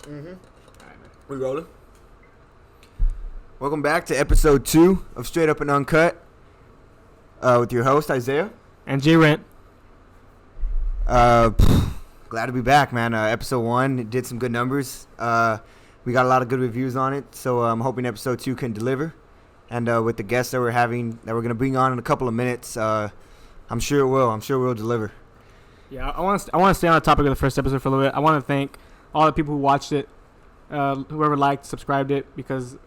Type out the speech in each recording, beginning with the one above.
Mm-hmm. All right, man. We rolling? Welcome back to episode 2 of Straight Up and Uncut with your host, Isaiah. And J Rent. Glad to be back, man. Episode 1 did some good numbers. We got a lot of good reviews on it, so I'm hoping episode 2 can deliver. And with the guests that we're going to bring on in a couple of minutes, I'm sure it will. I'm sure we'll deliver. Yeah, I want to stay on the topic of the first episode for a little bit. I want to thank all the people who watched it, whoever liked, subscribed it, because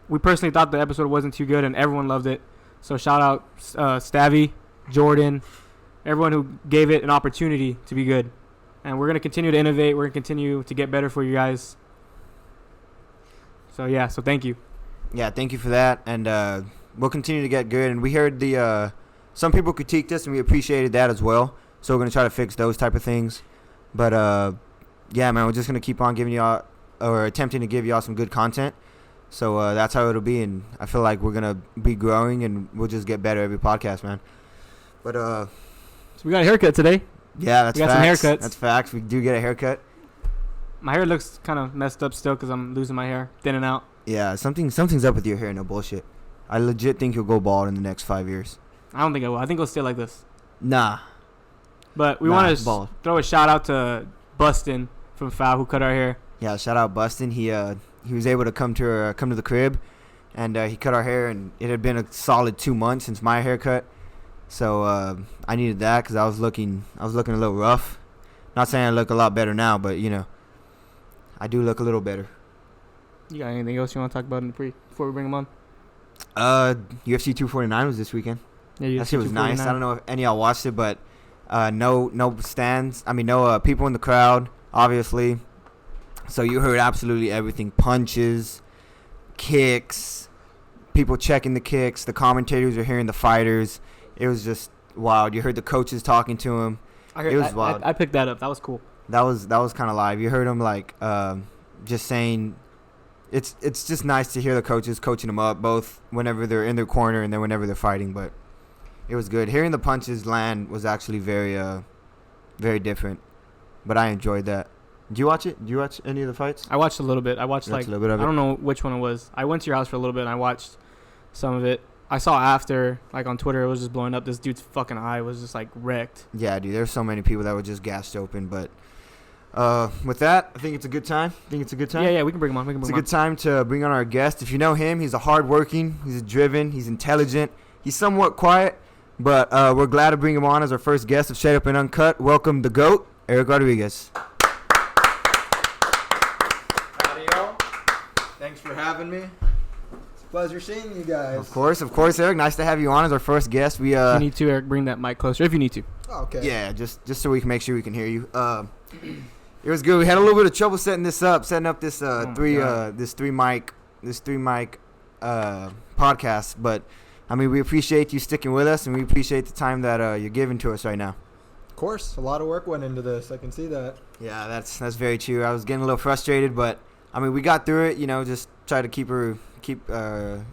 we personally thought the episode wasn't too good, and everyone loved it. So shout out Stavy, Jordan, everyone who gave it an opportunity to be good. And we're going to continue to innovate. We're going to continue to get better for you guys. So thank you. Yeah, thank you for that. And we'll continue to get good. And we heard some people critiqued us, and we appreciated that as well. So we're going to try to fix those type of things. But, yeah, man, we're just going to keep on giving y'all, or attempting to give y'all some good content. So that's how it'll be. And I feel like we're going to be growing, and we'll just get better every podcast, man. But, so we got a haircut today. Yeah, that's facts. We got some haircuts. That's facts. We do get a haircut. My hair looks kind of messed up still because I'm losing my hair, thinning out. Yeah, something's up with your hair. No bullshit. I legit think you'll go bald in the next 5 years. I don't think I will. I think it'll stay like this. Nah. But we want to throw a shout out to Bustin from FAO who cut our hair. Yeah, shout out Bustin. He was able to come to the crib, and he cut our hair, and it had been a solid 2 months since my haircut. So I needed that because I was looking a little rough. Not saying I look a lot better now, but I do look a little better. You got anything else you want to talk about before we bring them on? UFC 249 was this weekend. Yeah, UFC that shit was 249. nice. I don't know if any of y'all watched it, but no stands. I mean, no people in the crowd, obviously. So you heard absolutely everything: punches, kicks, people checking the kicks. The commentators were hearing the fighters. It was just wild. You heard the coaches talking to him. It was wild. I picked that up. That was cool. That was kind of live. You heard him just saying. It's just nice to hear the coaches coaching them up, both whenever they're in their corner and then whenever they're fighting. But it was good. Hearing the punches land was actually very very different. But I enjoyed that. Did you watch it? Did you watch any of the fights? I watched a little bit. I watched like a little bit of it. I don't know which one it was. I went to your house for a little bit and I watched some of it. I saw after, like on Twitter, it was just blowing up. This dude's fucking eye was just like wrecked. Yeah, dude. There's so many people that were just gassed open. But with that, I think it's a good time. Yeah, we can bring him on. It's a good time to bring on our guest. If you know him, he's a hardworking, he's driven, he's intelligent. He's somewhat quiet, but we're glad to bring him on as our first guest of Straight Up and Uncut. Welcome the GOAT, Eric Rodriguez. Howdy, y'all. Thanks for having me. It's a pleasure seeing you guys. Of course, Eric. Nice to have you on as our first guest. If you need to, Eric, bring that mic closer if you need to. Oh, okay. Yeah, just so we can make sure we can hear you. It was good. We had a little bit of trouble setting this up, this three mic podcast. But I mean, we appreciate you sticking with us, and we appreciate the time that you're giving to us right now. Of course, a lot of work went into this. I can see that. Yeah, that's very true. I was getting a little frustrated, but I mean, we got through it. Just try to keep positive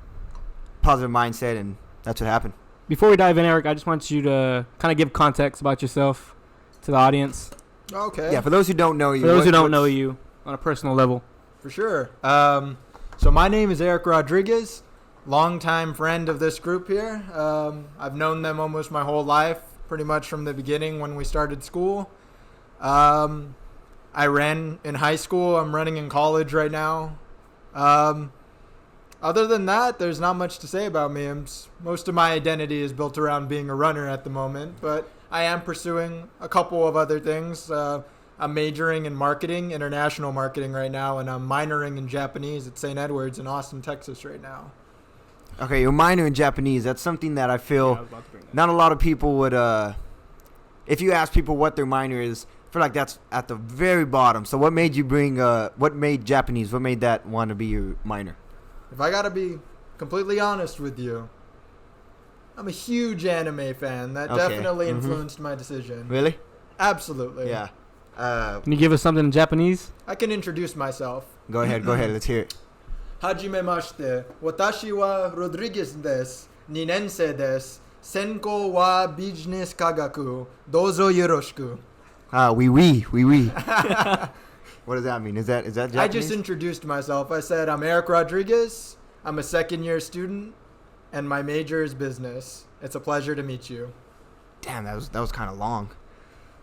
mindset, and that's what happened. Before we dive in, Eric, I just want you to kind of give context about yourself to the audience. Okay. Yeah, for those who don't know you. For those who don't know you on a personal level. For sure. So my name is Eric Rodriguez, longtime friend of this group here. I've known them almost my whole life, pretty much from the beginning when we started school. I ran in high school. I'm running in college right now. Other than that, there's not much to say about me. Most of my identity is built around being a runner at the moment, but I am pursuing a couple of other things. I'm majoring in marketing, international marketing right now, and I'm minoring in Japanese at St. Edward's in Austin, Texas right now. Okay, you're minor in Japanese. That's something that I feel not a lot of people would, if you ask people what their minor is, I feel like that's at the very bottom. So what made you what made Japanese? What made that want to be your minor? If I got to be completely honest with you, I'm a huge anime fan. That definitely influenced my decision. Really? Absolutely. Yeah. Can you give us something in Japanese? I can introduce myself. Go ahead. Let's hear it. Hajimemashite. Watashi wa Rodriguez desu. 2年生です。専攻はビジネス科学。どうぞよろしく。Oui. What does that mean? Is that Japanese? I just introduced myself. I said, I'm Eric Rodriguez. I'm a second-year student, and my major is business. It's a pleasure to meet you. Damn, that was kind of long.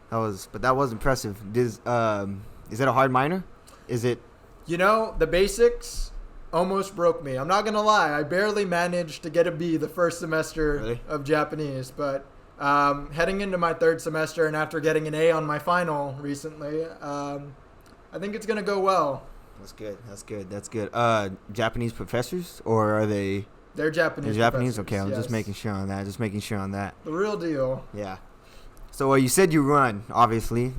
But that was impressive. Is that a hard minor? Is it? You know, the basics almost broke me. I'm not going to lie. I barely managed to get a B the first semester of Japanese. But heading into my third semester and after getting an A on my final recently, I think it's going to go well. That's good. Japanese professors, or are they? They're Japanese. They're Japanese? Okay, I'm yes. just making sure on that. The real deal. Yeah. So you said you run, obviously.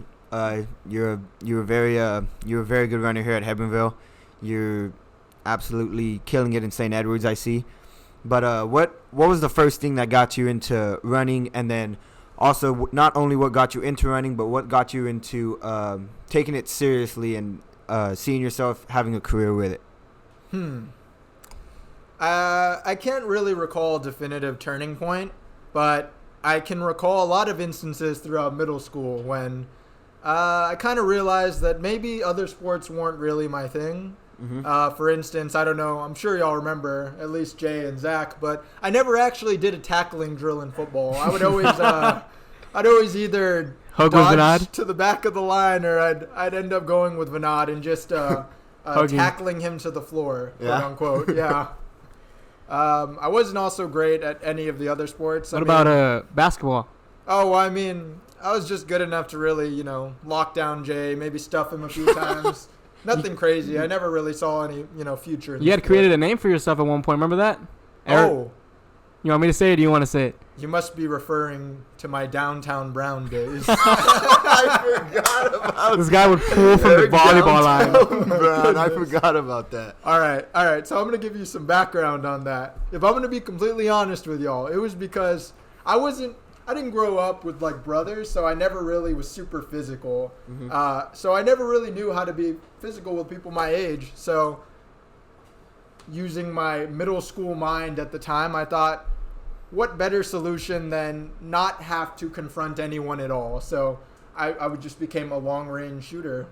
You're a very good runner here at Hebbronville. You're absolutely killing it in St. Edwards, I see. But what was the first thing that got you into running, and then also not only what got you into running, but what got you into taking it seriously and seeing yourself having a career with it? I can't really recall a definitive turning point, but I can recall a lot of instances throughout middle school when I kind of realized that maybe other sports weren't really my thing. Mm-hmm. For instance, I don't know, I'm sure y'all remember, at least Jay and Zach, but I never actually did a tackling drill in football. I would always, I'd always either dodge to the back of the line, or I'd end up going with Vinod and just tackling him to the floor, quote unquote. Yeah. I wasn't also great at any of the other sports. What about basketball? Oh, I mean, I was just good enough to really, lock down Jay, maybe stuff him a few times. Nothing crazy. I never really saw any, future. You had created a name for yourself at one point. Remember that? Eric? Oh. You want me to say it, or do you want to say it? You must be referring to my downtown Brown days. I forgot about this guy would pull from the volleyball line. Brown. I forgot about that. All right. So I'm going to give you some background on that. If I'm going to be completely honest with y'all, it was because I didn't grow up with like brothers, so I never really was super physical. Mm-hmm. So I never really knew how to be physical with people my age. So using my middle school mind at the time, I thought, what better solution than not have to confront anyone at all? So I would just became a long-range shooter.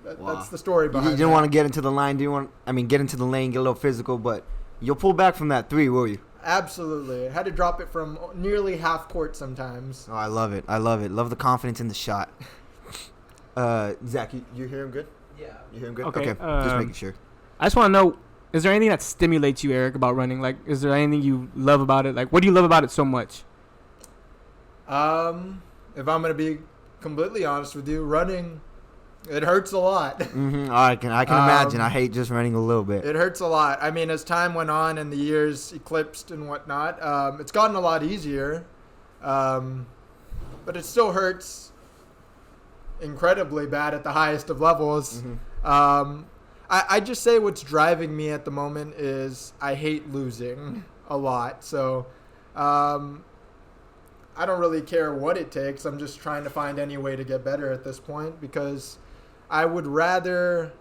That's the story behind it. You didn't want to get into the line. Get into the lane, get a little physical, but you'll pull back from that three, will you? Absolutely. I had to drop it from nearly half court sometimes. Oh, I love it. Love the confidence in the shot. Zach, you hear him good? Yeah. You hear him good? Okay. Just making sure. I just want to know, is there anything that stimulates you, Eric, about running? Like, is there anything you love about it? Like, what do you love about it so much? If I'm going to be completely honest with you, running, it hurts a lot. Mm-hmm. I can imagine. I hate just running a little bit. It hurts a lot. I mean, as time went on and the years eclipsed and whatnot, it's gotten a lot easier. But it still hurts incredibly bad at the highest of levels. Mm-hmm. I just say what's driving me at the moment is I hate losing a lot. So I don't really care what it takes. I'm just trying to find any way to get better at this point, because I would rather,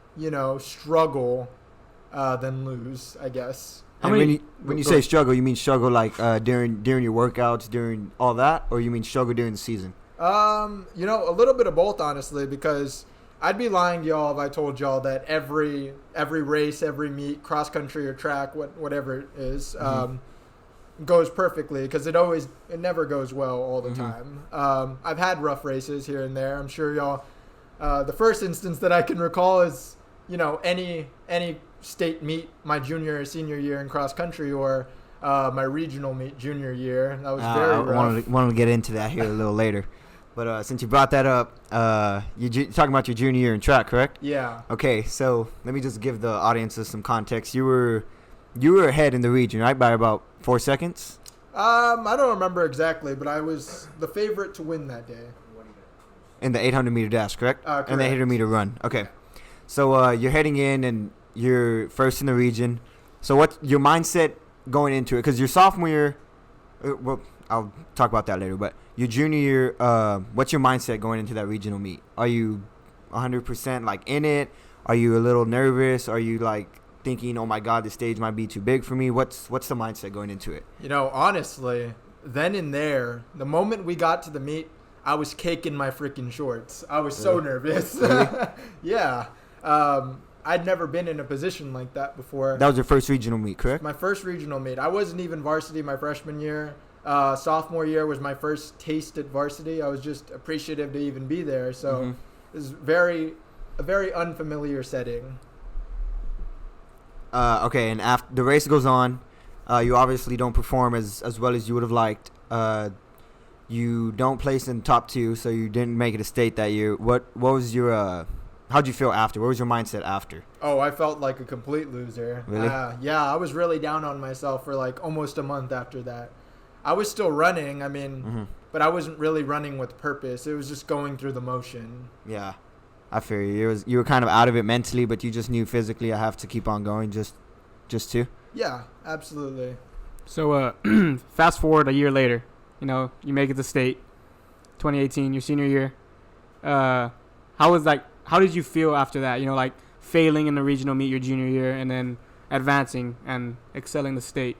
struggle than lose, I guess. And when you say struggle, you mean struggle like during your workouts, during all that, or you mean struggle during the season? A little bit of both, honestly, because I'd be lying to y'all if I told y'all that every race, every meet, cross country or track, whatever it is, goes perfectly, because it never goes well all the time. I've had rough races here and there. I'm sure y'all. The first instance that I can recall is, any state meet my junior or senior year in cross country, or my regional meet junior year. That was very rough. I wanted to get into that here a little later. But since you brought that up, you're talking about your junior year in track, correct? Yeah. Okay, so let me just give the audiences some context. You were ahead in the region, right, by about 4 seconds? I don't remember exactly, but I was the favorite to win that day. In the 800-meter dash, correct? Correct. And the 800-meter run. Okay. So you're heading in, and you're first in the region. So what's your mindset going into it? Because your sophomore year, well, I'll talk about that later, but your junior year, what's your mindset going into that regional meet? Are you 100% like in it? Are you a little nervous? Are you like thinking, oh my God, the stage might be too big for me? What's the mindset going into it? Honestly, then and there, the moment we got to the meet, I was caking my freaking shorts. I was so nervous. Really? Yeah. I'd never been in a position like that before. That was your first regional meet, correct? My first regional meet. I wasn't even varsity my freshman year. Sophomore year was my first taste at varsity. I was just appreciative to even be there. So it was a very unfamiliar setting. Okay, and after the race goes on, you obviously don't perform as well as you would have liked. You don't place in top 2, so you didn't make it a state that year. What was your how'd you feel after? What was your mindset after? Oh, I felt like a complete loser. Really? Yeah, I was really down on myself for like almost a month after that. I was still running, but I wasn't really running with purpose. It was just going through the motion. Yeah, I feel you. You were kind of out of it mentally, but you just knew physically I have to keep on going just to. Yeah, absolutely. So fast forward a year later, you make it to state, 2018, your senior year. How did you feel after that? Like failing in the regional meet your junior year and then advancing and excelling the state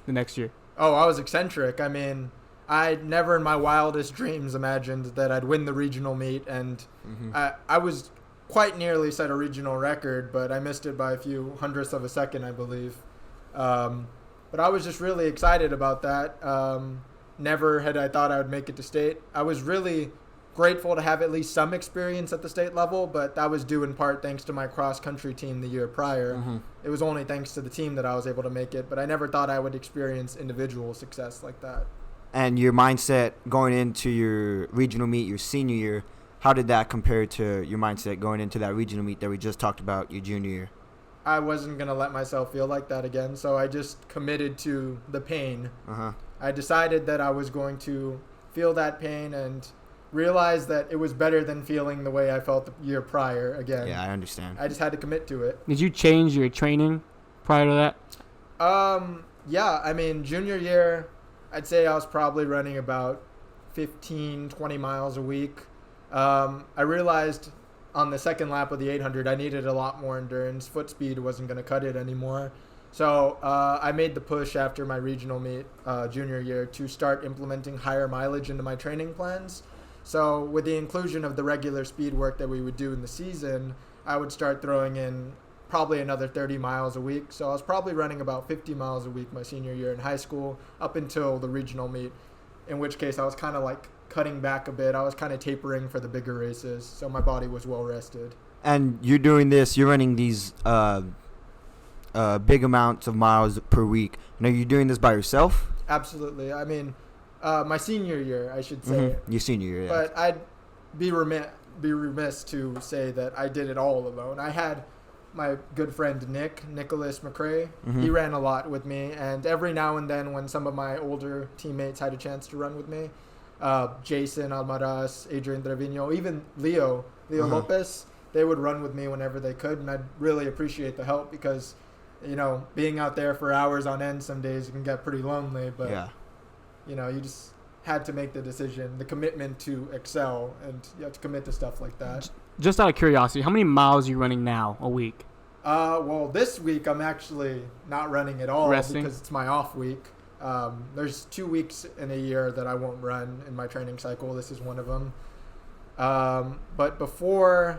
the next year. Oh, I was eccentric. I never in my wildest dreams imagined that I'd win the regional meet, and I was quite nearly set a regional record, but I missed it by a few hundredths of a second, I believe. But I was just really excited about that. Never had I thought I would make it to state. I was really grateful to have at least some experience at the state level, but that was due in part thanks to my cross-country team the year prior. It was only thanks to the team that I was able to make it, but I never thought I would experience individual success like that. And your mindset going into your regional meet your senior year, how did that compare to your mindset going into that regional meet that we just talked about your junior year? I wasn't going to let myself feel like that again, so I just committed to the pain. I decided that I was going to feel that pain and realized that it was better than feeling the way I felt the year prior again. Yeah, I understand. I just had to commit to it. Did you change your training prior to that? Yeah, junior year, I'd say I was probably running about 15, 20 miles a week. I realized on the second lap of the 800, I needed a lot more endurance. Foot speed wasn't going to cut it anymore. So I made the push after my regional meet junior year to start implementing higher mileage into my training plans. So with the inclusion of the regular speed work that we would do in the season, I would start throwing in probably another 30 miles a week. So I was probably running about 50 miles a week my senior year in high school up until the regional meet, in which case I was kind of like cutting back a bit. I was kind of tapering for the bigger races, so my body was well rested. And you're doing this, you're running these big amounts of miles per week. Now, you're doing this by yourself? Absolutely. My senior year, I should say. Your senior year, yeah. But I'd be remiss to say that I did it all alone. I had my good friend Nicholas McCrae. He ran a lot with me, and every now and then when some of my older teammates had a chance to run with me, Jason Almaraz, Adrian Trevino, even Leo Lopez, they would run with me whenever they could, and I'd really appreciate the help because, being out there for hours on end some days can get pretty lonely, but yeah. You just had to make the decision, the commitment to excel, and you have to commit to stuff like that. Just out of curiosity, how many miles are you running now a week? Well, this week I'm actually not running at all. Resting? Because it's my off week. There's 2 weeks in a year that I won't run in my training cycle. This is one of them. But before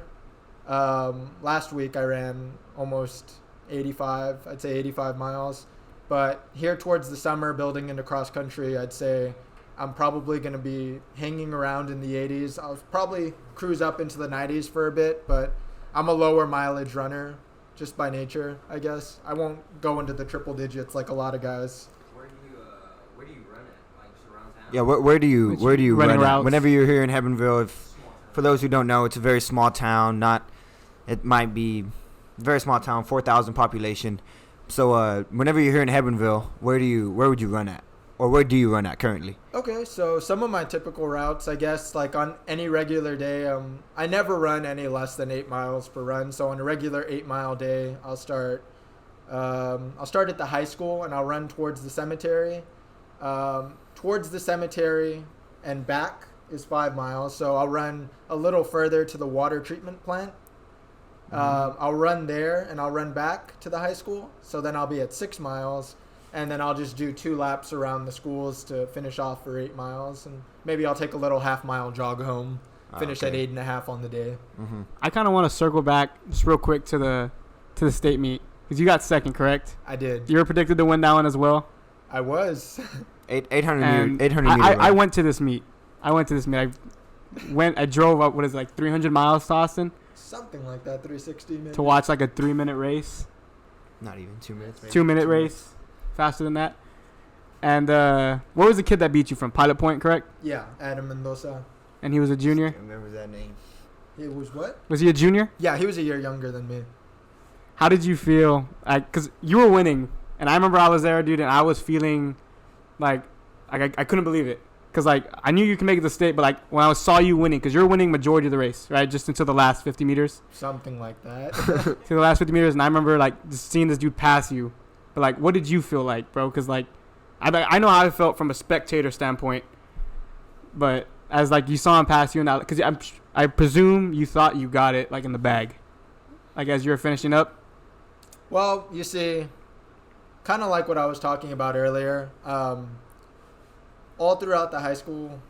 last week, I ran almost 85 miles. But here towards the summer, building into cross country, I'd say I'm probably going to be hanging around in the 80s. I'll probably cruise up into the 90s for a bit, but I'm a lower mileage runner just by nature, I guess. I won't go into the triple digits like a lot of guys. Where do you run it? Like surround town? Yeah, where do you run routes? it? Whenever you're here in Heavenville, for those who don't know, it's a very small town. It might be a very small town, 4,000 population. So whenever you're here in Heavenville, where would you run at? Or where do you run at currently? Okay, so some of my typical routes, I guess, like on any regular day, I never run any less than 8 miles per run. So on a regular 8-mile day, I'll start at the high school and I'll run towards the cemetery. Towards the cemetery and back is 5 miles. So I'll run a little further to the water treatment plant. I'll run there and I'll run back to the high school. So then I'll be at 6 miles. And then I'll just do 2 laps around the schools to finish off for 8 miles. And maybe I'll take a little half-mile jog home. Finished at 8.5 on the day. Mm-hmm. I kind of want to circle back just real quick to the state meet because you got second, correct? I did. You were predicted to win that one as well. I was. 800 meter. And 800 meter. I went to this meet. I drove up 300 miles to Austin Something like that, 360 maybe. to watch like a 3-minute race. Not even 2 minutes. Maybe. 2-minute race, faster than that. And what was the kid that beat you from Pilot Point, correct? Yeah, Adam Mendoza. And he was a junior. Remember that name? He was what? Was he a junior? Yeah, he was a year younger than me. How did you feel? Because you were winning, and I remember I was there, dude, and I was feeling like I couldn't believe it. Because I knew you could make it to state, but when I saw you winning, because you're winning majority of the race, right? Just until the last 50 meters. Something like that. To the last 50 meters, and I remember just seeing this dude pass you. But what did you feel like, bro? Because I know how I felt from a spectator standpoint, but as you saw him pass you, and because I presume you thought you got it in the bag, as you were finishing up. Well, you see, kind of like what I was talking about earlier. All throughout the high school,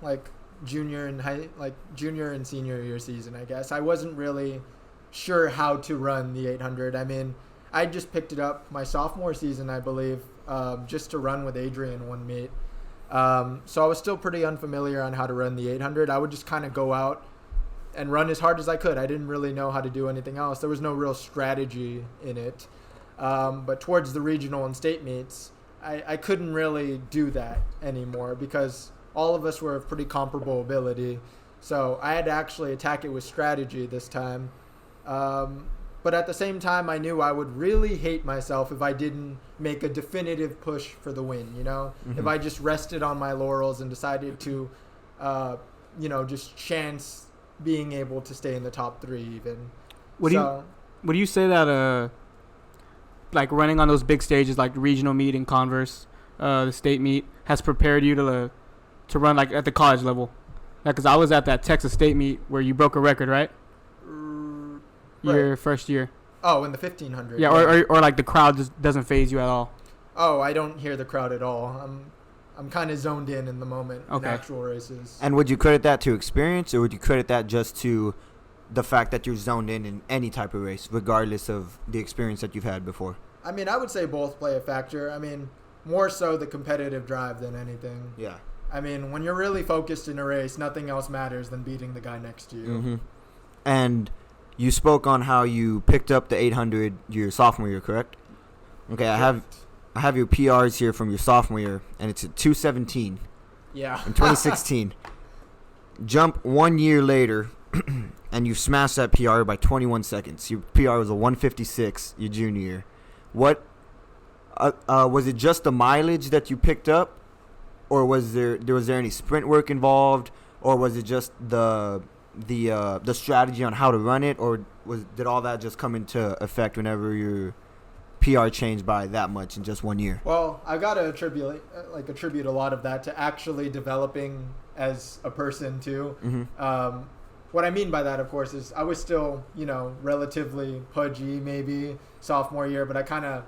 junior and senior year season, I guess, I wasn't really sure how to run the 800. I mean, I just picked it up my sophomore season, I believe, just to run with Adrian one meet. So I was still pretty unfamiliar on how to run the 800. I would just kind of go out and run as hard as I could. I didn't really know how to do anything else. There was no real strategy in it. But towards the regional and state meets, I couldn't really do that anymore because all of us were of pretty comparable ability. So I had to actually attack it with strategy this time. But at the same time, I knew I would really hate myself if I didn't make a definitive push for the win, Mm-hmm. If I just rested on my laurels and decided to, just chance being able to stay in the top 3 even. Would you say that running on those big stages like regional meet and Converse, the state meet, has prepared you to run at the college level? Because I was at that Texas State meet where you broke a record, right? Your first year. Oh, in the 1500. Yeah, or the crowd just doesn't faze you at all. Oh, I don't hear the crowd at all. I'm kind of zoned in the moment in actual races. And would you credit that to experience, or would you credit that just to the fact that you're zoned in any type of race, regardless of the experience that you've had before? I mean, I would say both play a factor. I mean, more so the competitive drive than anything. Yeah. I mean, when you're really focused in a race, nothing else matters than beating the guy next to you. Mm-hmm. And you spoke on how you picked up the 800 your sophomore year, correct? Okay, Correct. I have your PRs here from your sophomore year, and it's at 2:17 Yeah. in 2016. Jump 1 year later, and you smashed that PR by 21 seconds. Your PR was a 1:56 your junior year. What was it? Just the mileage that you picked up, or was there any sprint work involved, or was it just the strategy on how to run it, or did all that just come into effect whenever your PR changed by that much in just 1 year? Well, I gotta attribute a lot of that to actually developing as a person too. Mm-hmm. What I mean by that, of course, is I was still, relatively pudgy maybe sophomore year, but I kind of,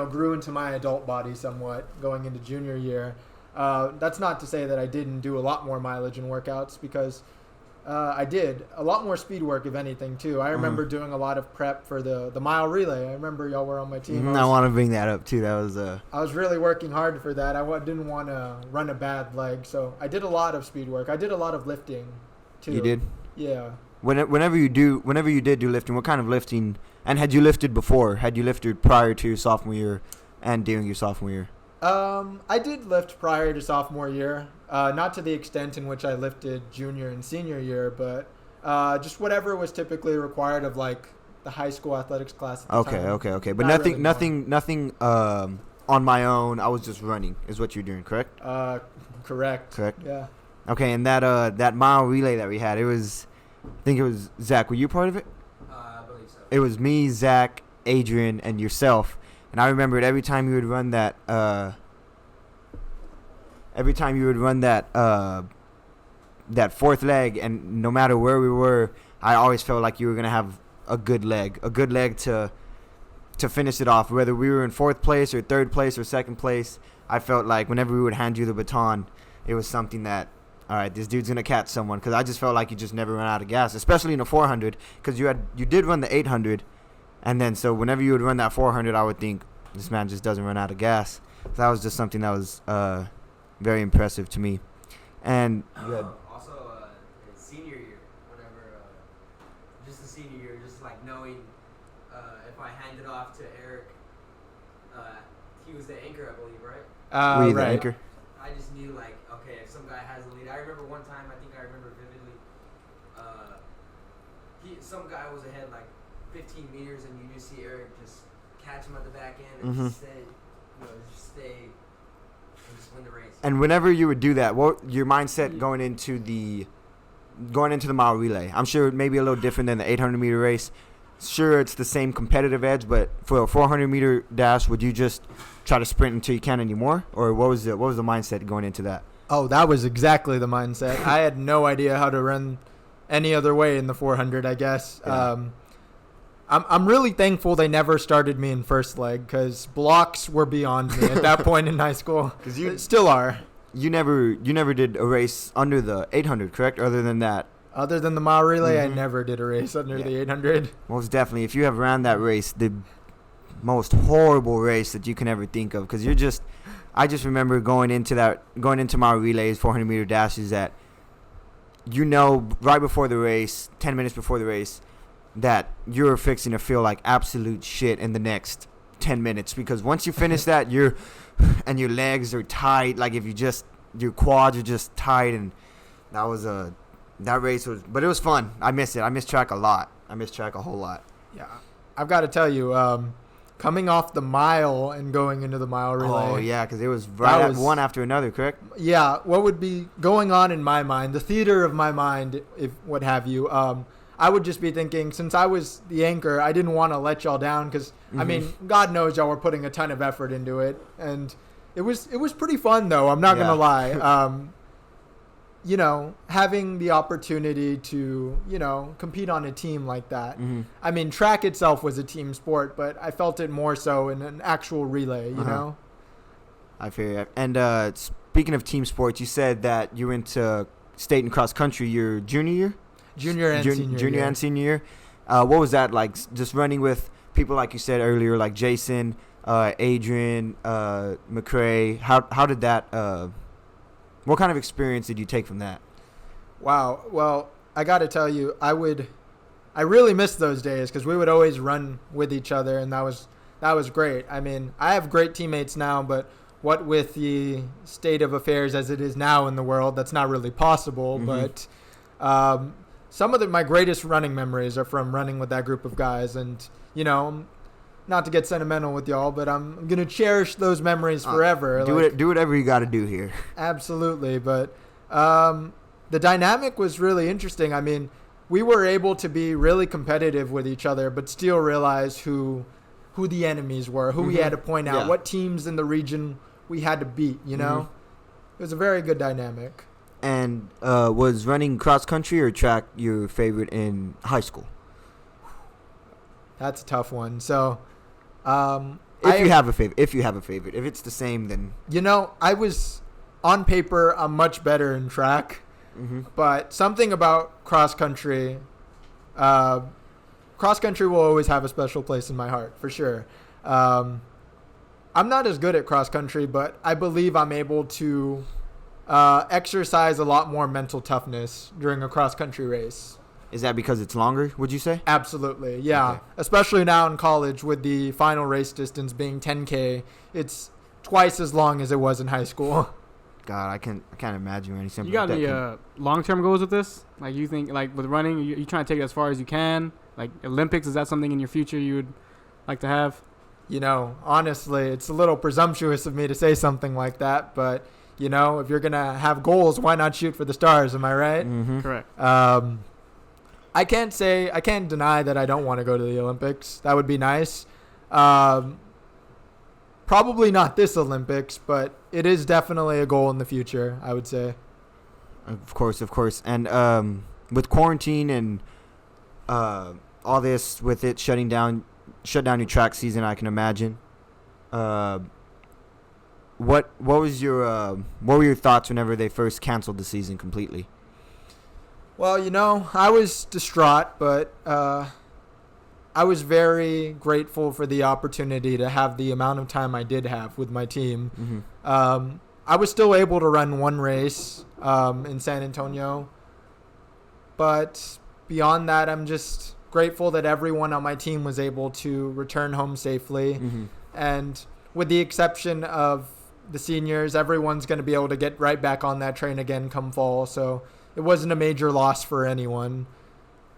grew into my adult body somewhat going into junior year. That's not to say that I didn't do a lot more mileage and workouts, because I did a lot more speed work, if anything, too. I remember doing a lot of prep for the mile relay. I remember y'all were on my team. I want to bring that up too. That was I was really working hard for that. Didn't want to run a bad leg, so I did a lot of speed work. I did a lot of lifting too. You did? Yeah. Whenever you did do lifting, what kind of lifting? And had you lifted before? Had you lifted prior to your sophomore year and during your sophomore year? I did lift prior to sophomore year. Not to the extent in which I lifted junior and senior year, but just whatever was typically required of the high school athletics class at the time. Okay. But Not really nothing on my own. I was just running is what you're doing, correct? Correct. Yeah. Okay, and that mile relay that we had, I think it was Zach. Were you part of it? I believe so. It was me, Zach, Adrian, and yourself. And I remembered every time you would run that that fourth leg, and no matter where we were, I always felt like you were gonna have a good leg to finish it off. Whether we were in fourth place or third place or second place, I felt like whenever we would hand you the baton, it was something that all right, this dude's gonna catch someone, because I just felt like you just never run out of gas, especially in the 400, because you did run the 800, and then so whenever you would run that 400, I would think this man just doesn't run out of gas. So that was just something that was very impressive to me. And Also, in senior year, whenever just the senior year, just like knowing if I handed off to Eric, he was the anchor, I believe, right? were you the Right. anchor? I just knew, like, okay, if some guy has a lead. I remember one time, I think I remember vividly, some guy was ahead like 15 meters, and you just see Eric just catch him at the back end and just stay and just win the race. And whenever you would do that, what your mindset going into the mile relay? I'm sure it may be a little different than the 800-meter race. Sure, it's the same competitive edge, but for a 400-meter dash, would you just try to sprint until you can't anymore, or what was the mindset going into that? Oh, that was exactly the mindset. I had no idea how to run any other way in the 400, I guess. Yeah. I'm really thankful they never started me in first leg, because blocks were beyond me at that point in high school. Because you Still are. You never did a race under the 800, correct? Other than that, Other than the mile relay, I Mhm. never did a race under Yeah. the 800. most definitely, if you have ran that race, the most horrible race that you can ever think of, because I just remember going into mile relays, 400-meter dashes, that right before the race, 10 minutes before the race, that you're fixing to feel like absolute shit in the next 10 minutes, because once you finish that, your legs are tight, like if your quads are just tight, and that race was, but it was fun. I miss it. I miss track a lot. I miss track a whole lot. Yeah. I've got to tell you, coming off the mile and going into the mile relay. Oh yeah, because it was one after another, correct? Yeah, what would be going on in my mind, the theater of my mind, if what have you, I would just be thinking, since I was the anchor, I didn't want to let y'all down, because, I mean, God knows y'all were putting a ton of effort into it, and it was pretty fun, though, I'm not going to lie. Having the opportunity to, compete on a team like that. Mm-hmm. I mean, track itself was a team sport, but I felt it more so in an actual relay, you know? I feel you. And speaking of team sports, you said that you went to state and cross country your junior year? Junior and senior year. And senior year. What was that like, just running with people like you said earlier, like Jason, Adrian, McCrae? How did that what kind of experience did you take from that? Wow. Well, I got to tell you, I really miss those days, because we would always run with each other, and that was great. I mean, I have great teammates now, but what with the state of affairs as it is now in the world, that's not really possible. Mm-hmm. But some of my greatest running memories are from running with that group of guys, and not to get sentimental with y'all, but I'm gonna cherish those memories forever. Do whatever you got to do here. Absolutely, but the dynamic was really interesting. I mean, we were able to be really competitive with each other, but still realize who the enemies were, who we had to point out, what teams in the region we had to beat. It was a very good dynamic. And was running cross country or track your favorite in high school? That's a tough one. So, if you have a favorite, if it's the same, then I was on paper I'm much better in track, but something about cross country will always have a special place in my heart for sure. I'm not as good at cross country, but I believe I'm able to exercise a lot more mental toughness during a cross country race. Is that because it's longer, would you say? Absolutely, yeah. Okay. Especially now in college with the final race distance being 10K. It's twice as long as it was in high school. God, I can't imagine running something. You got like any that. long-term goals with this? Like, you think, like, with running, you trying to take it as far as you can? Like, Olympics, is that something in your future you would like to have? Honestly, it's a little presumptuous of me to say something like that, but, if you're going to have goals, why not shoot for the stars? Am I right? Mm-hmm. Correct. I can't deny that I don't want to go to the Olympics. That would be nice. Probably not this Olympics, but it is definitely a goal in the future, I would say. Of course. And with quarantine and all this, with it shut down your track season, I can imagine. what were your thoughts whenever they first canceled the season completely? Well, I was distraught, but I was very grateful for the opportunity to have the amount of time I did have with my team. Mm-hmm. I was still able to run one race in San Antonio, but beyond that, I'm just grateful that everyone on my team was able to return home safely. Mm-hmm. And with the exception of the seniors, everyone's going to be able to get right back on that train again come fall. So it wasn't a major loss for anyone.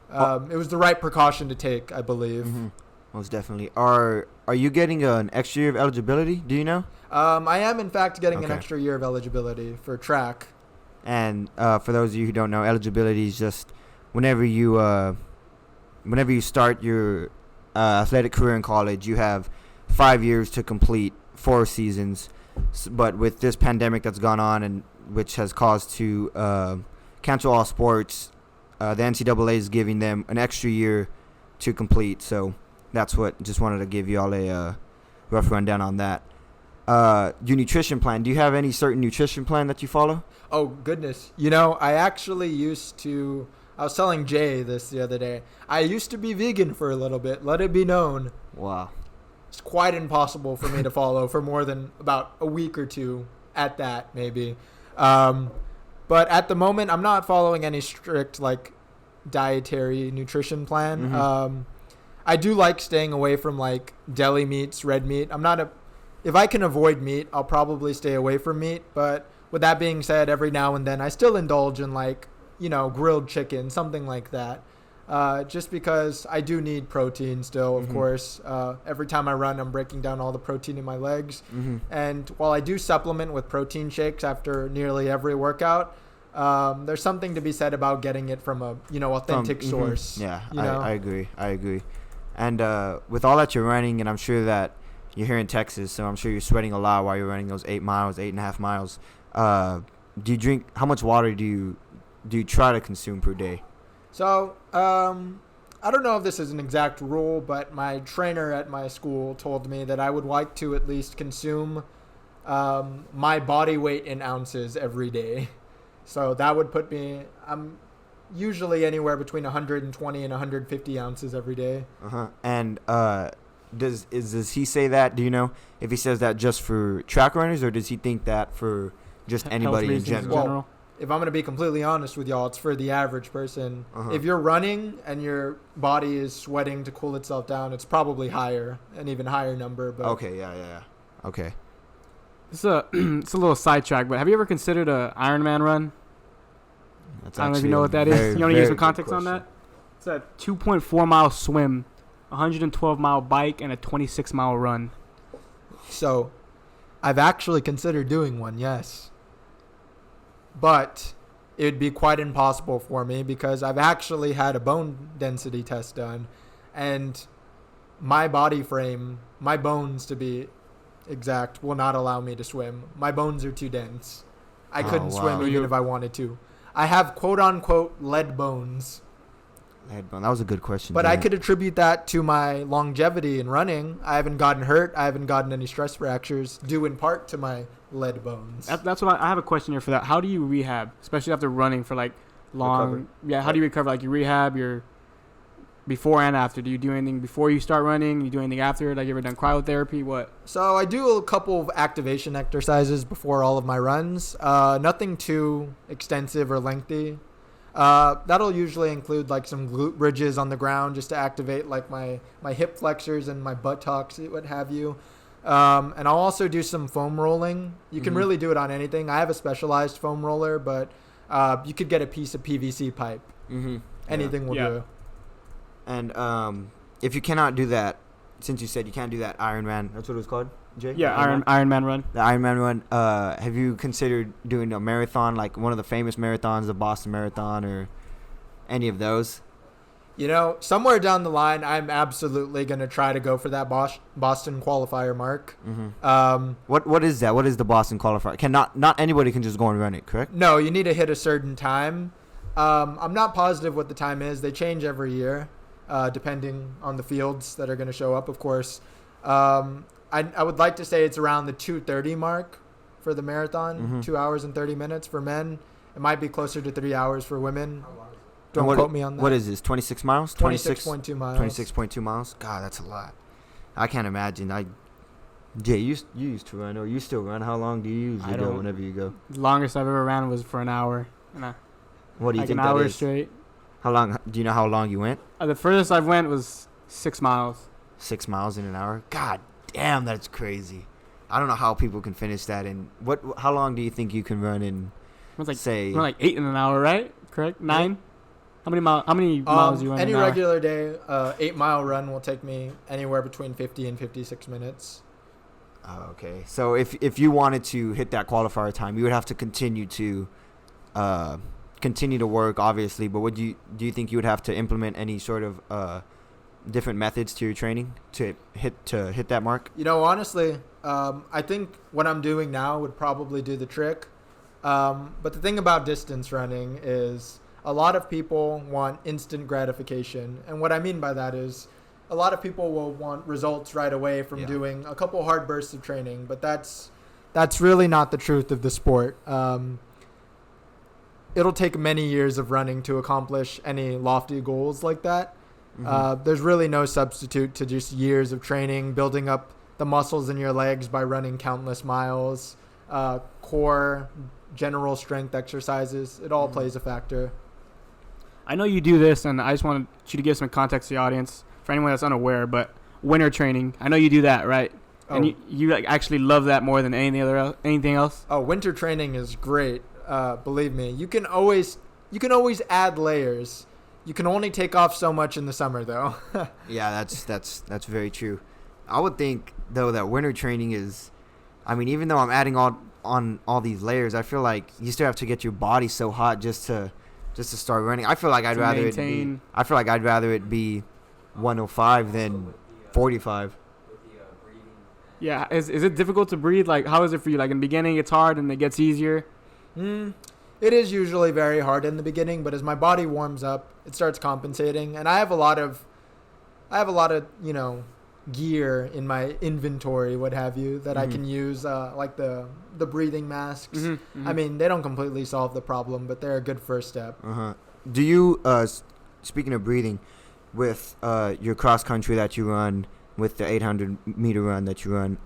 It was the right precaution to take, I believe. Mm-hmm. Most definitely. Are you getting an extra year of eligibility? Do you know? I am, in fact, getting an Okay. extra year of eligibility for track. And for those of you who don't know, eligibility is just whenever you start your athletic career in college, you have 5 years to complete 4 seasons. But with this pandemic that's gone on and which has caused to cancel all sports, the NCAA is giving them an extra year to complete. So that's what. Just wanted to give you all a rough rundown on that. Your nutrition plan. Do you have any certain nutrition plan that you follow? Oh, goodness. I actually I was telling Jay this the other day. I used to be vegan for a little bit. Let it be known. Wow. It's quite impossible for me to follow for more than about a week or two at that, maybe. But at the moment, I'm not following any strict, dietary nutrition plan. Mm-hmm. I do like staying away from, deli meats, red meat. If I can avoid meat, I'll probably stay away from meat. But with that being said, every now and then, I still indulge in, grilled chicken, something like that. Just because I do need protein still, of Mm-hmm. course. Every time I run, I'm breaking down all the protein in my legs. Mm-hmm. And while I do supplement with protein shakes after nearly every workout, there's something to be said about getting it from a authentic Mm-hmm. source. Yeah, you know? I agree. And with all that you're running, and I'm sure that you're here in Texas, so I'm sure you're sweating a lot while you're running those 8.5 miles. Do you drink? How much water do you try to consume per day? So, I don't know if this is an exact rule, but my trainer at my school told me that I would like to at least consume my body weight in ounces every day. So that would put me, I'm usually anywhere between 120 and 150 ounces every day. Uh-huh. And does he say that? Do you know if he says that just for track runners, or does he think that for just anybody in general? Well, if I'm going to be completely honest with y'all, it's for the average person. Uh-huh. If you're running and your body is sweating to cool itself down, it's probably higher, an even higher number. But Okay, yeah. Okay. It's a little sidetrack, but have you ever considered a Ironman run? That's I don't know if actually you know a what that is. very, You want to give very some good context on question. that? It's a 2.4 mile swim, 112 mile bike, and a 26 mile run. So, I've actually considered doing one, yes. But it would be quite impossible for me because I've actually had a bone density test done. And my body frame, my bones to be exact, will not allow me to swim. My bones are too dense. I couldn't wow. swim even if I wanted to. I have quote-unquote lead bones. That was a good question. But I Janet. could attribute that to my longevity in running. I haven't gotten hurt. I haven't gotten any stress fractures, due in part to my lead bones. That's what I have a question here for that. How do you rehab, especially after running for long? Recover. Yeah, how do you recover? You rehab your before and after. Do you do anything before you start running? You do anything after? You ever done cryotherapy? What? So I do a couple of activation exercises before all of my runs. Nothing too extensive or lengthy. That'll usually include some glute bridges on the ground just to activate my hip flexors and my buttocks, what have you. And I'll also do some foam rolling. You can really do it on anything. I have a specialized foam roller, but you could get a piece of PVC pipe. Mm-hmm. Anything will do. And if you cannot do that, since you said you can't do that Ironman, that's what it was called, Jay? Yeah, Ironman run. The Ironman run. Have you considered doing a marathon, like one of the famous marathons, the Boston Marathon, or any of those? Somewhere down the line, I'm absolutely going to try to go for that Boston qualifier mark. Mm-hmm. What is that? What is the Boston qualifier? Not anybody can just go and run it, correct? No, you need to hit a certain time. I'm not positive what the time is. They change every year, depending on the fields that are going to show up, of course. I would like to say it's around the 2:30 mark, for the marathon, Mhm. 2 hours and 30 minutes for men. It might be closer to 3 hours for women. How long is it? Don't And quote me on that. What is this? 26 miles? 26.2 miles. 26.2 miles. God, that's a lot. I can't imagine. Jay, you used to run, or you still run? How long do you usually I go don't- whenever you go? The longest I've ever ran was for an hour. And What do you like think an that hour is? straight. How long? Do you know how long you went? The furthest I've went was 6 miles. 6 miles in an hour. God damn, that's crazy. I don't know how people can finish that. And how long do you think you can run in? It was like Say, like 8 in an hour, right? Correct? 9. How many miles you run? Any in an hour? regular day, 8-mile run will take me anywhere between 50 and 56 minutes. oh, okay. So if you wanted to hit that qualifier time, you would have to continue to work, obviously. But do you think you would have to implement any sort of different methods to your training to hit that mark? Honestly, I think what I'm doing now would probably do the trick. But the thing about distance running is a lot of people want instant gratification. And what I mean by that is a lot of people will want results right away from doing a couple hard bursts of training. But that's really not the truth of the sport. It'll take many years of running to accomplish any lofty goals like that. Mhm. There's really no substitute to just years of training, building up the muscles in your legs by running countless miles, core, general strength exercises. It all plays a factor. I know you do this, and I just wanted you to give some context to the audience for anyone that's unaware. But winter training, I know you do that, right? And you like, actually love that more than anything else. Oh, winter training is great. Believe me, you can always add layers. You can only take off so much in the summer, though. Yeah, that's very true. I would think though that winter training is, I mean, even though I'm adding on all these layers, I feel like you still have to get your body so hot just to start running. I feel like I'd rather it be 105 than 45. With the breathing. Yeah, is it difficult to breathe? Like, how is it for you? Like in the beginning, it's hard, and it gets easier. It is usually very hard in the beginning, but as my body warms up, it starts compensating. And I have a lot of gear in my inventory, what have you, that I can use, like the breathing masks. I mean, they don't completely solve the problem, but they're a good first step. Do you, speaking of breathing, with your cross country that you run, with the 800-meter run that you run,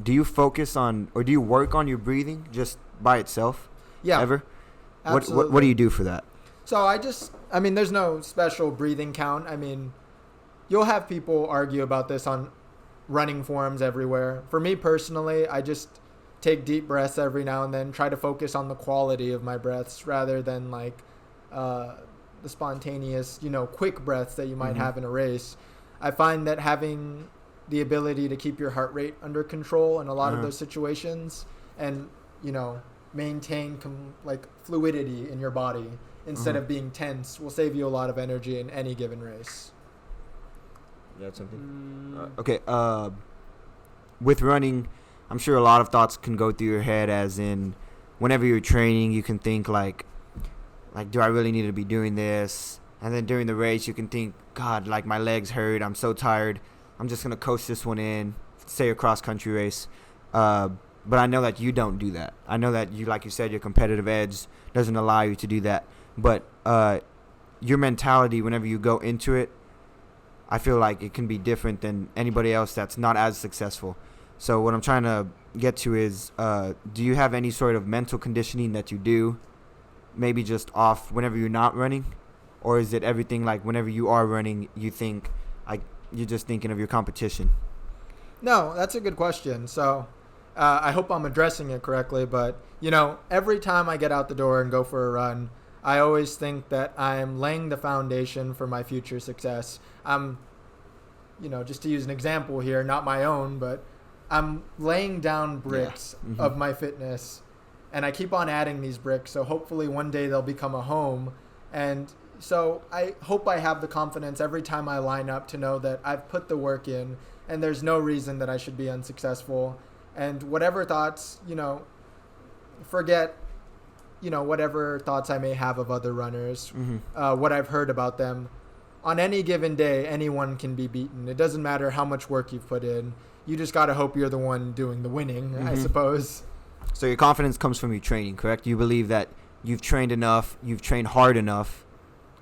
do you focus on, or do you work on your breathing just by itself? Yeah. Ever? Absolutely. What do you do for that? So there's no special breathing count. I mean, you'll have people argue about this on running forums everywhere. For me personally, I just take deep breaths every now and then, try to focus on the quality of my breaths rather than like the spontaneous, quick breaths that you might have in a race. I find that having the ability to keep your heart rate under control in a lot of those situations and, maintain fluidity in your body instead of being tense will save you a lot of energy in any given race. That's something. Okay. With running, I'm sure a lot of thoughts can go through your head, as in, whenever you're training, you can think like, do I really need to be doing this? And then during the race, you can think, God, like my legs hurt. I'm so tired. I'm just gonna coast this one in. Say a cross country race. But I know that you don't do that. I know that you, like you said, your competitive edge doesn't allow you to do that. But your mentality, whenever you go into it, I feel like it can be different than anybody else that's not as successful. So what I'm trying to get to is, do you have any sort of mental conditioning that you do, maybe just off whenever you're not running? Or is it everything like whenever you are running, you think like you're just thinking of your competition? No, that's a good question. So I hope I'm addressing it correctly, but every time I get out the door and go for a run, I always think that I'm laying the foundation for my future success. I'm, just to use an example here, not my own, but I'm laying down bricks of my fitness, and I keep on adding these bricks. So hopefully one day they'll become a home. And so I hope I have the confidence every time I line up to know that I've put the work in and there's no reason that I should be unsuccessful. And whatever thoughts, forget, whatever thoughts I may have of other runners, what I've heard about them. On any given day, anyone can be beaten. It doesn't matter how much work you've put in. You just got to hope you're the one doing the winning, I suppose. So your confidence comes from your training, correct? You believe that you've trained enough, you've trained hard enough,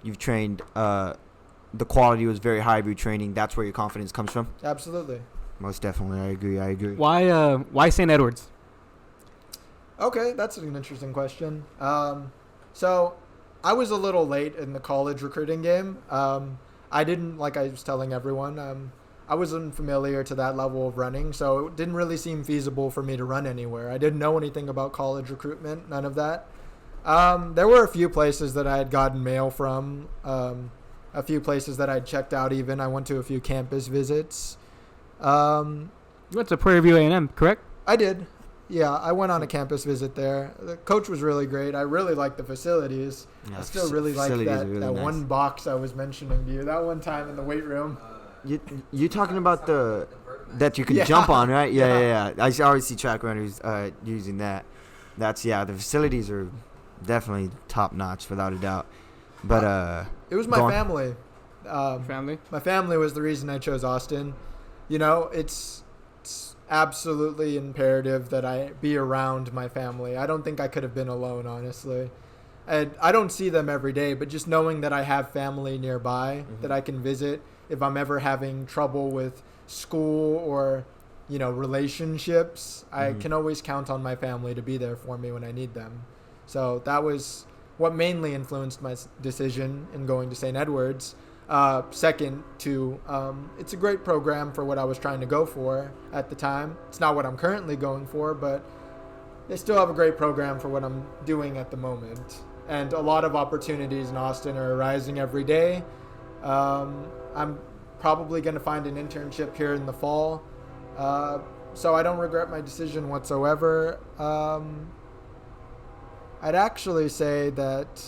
you've trained, the quality was very high of your training. That's where your confidence comes from? Absolutely. Most definitely. I agree. Why St. Edwards? Okay, that's an interesting question. So I was a little late in the college recruiting game. I didn't, like I was telling everyone, I wasn't familiar to that level of running, so it didn't really seem feasible for me to run anywhere. I didn't know anything about college recruitment, none of that. There were a few places that I had gotten mail from, a few places that I'd checked out even. I went to a few campus visits. You went to Prairie View A&M, correct? I did. Yeah, I went on a campus visit there. The coach was really great. I really liked the facilities. Yeah, I still really like that, really that nice. one box I was mentioning to you. That one time in the weight room. You talking about the that you can Yeah. jump on, right? Yeah. Yeah. I always see track runners using that. That's the facilities are definitely top notch without a doubt. But It was my go on. family. Family. My family was the reason I chose Austin. You know, it's absolutely imperative that I be around my family. I don't think I could have been alone, honestly. And I don't see them every day, but just knowing that I have family nearby that I can visit if I'm ever having trouble with school or, relationships, I can always count on my family to be there for me when I need them. So that was what mainly influenced my decision in going to St. Edwards. Second to, it's a great program for what I was trying to go for at the time. It's not what I'm currently going for, but they still have a great program for what I'm doing at the moment. And a lot of opportunities in Austin are arising every day. I'm probably going to find an internship here in the fall. So I don't regret my decision whatsoever. I'd actually say that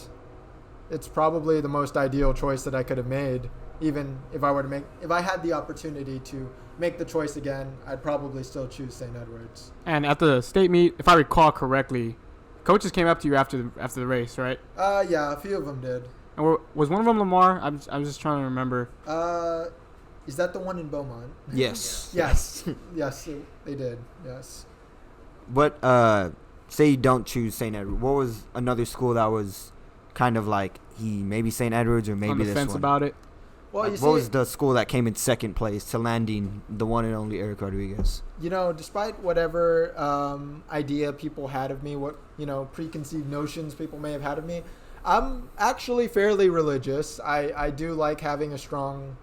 it's probably the most ideal choice that I could have made. Even if I had the opportunity to make the choice again, I'd probably still choose St. Edwards. And at the state meet, if I recall correctly, coaches came up to you after the race, right? Yeah, a few of them did. And was one of them Lamar? I'm just trying to remember. Is that the one in Beaumont? yes. Yes. Yes, they did. Yes. But say you don't choose St. Edwards. What was another school that was kind of like maybe St. Edwards or maybe on the this fence one? about it. Well, Like, what was the school that came in second place to landing the one and only Eric Rodriguez? Despite whatever idea people had of me, what preconceived notions people may have had of me, I'm actually fairly religious. I do like having a strong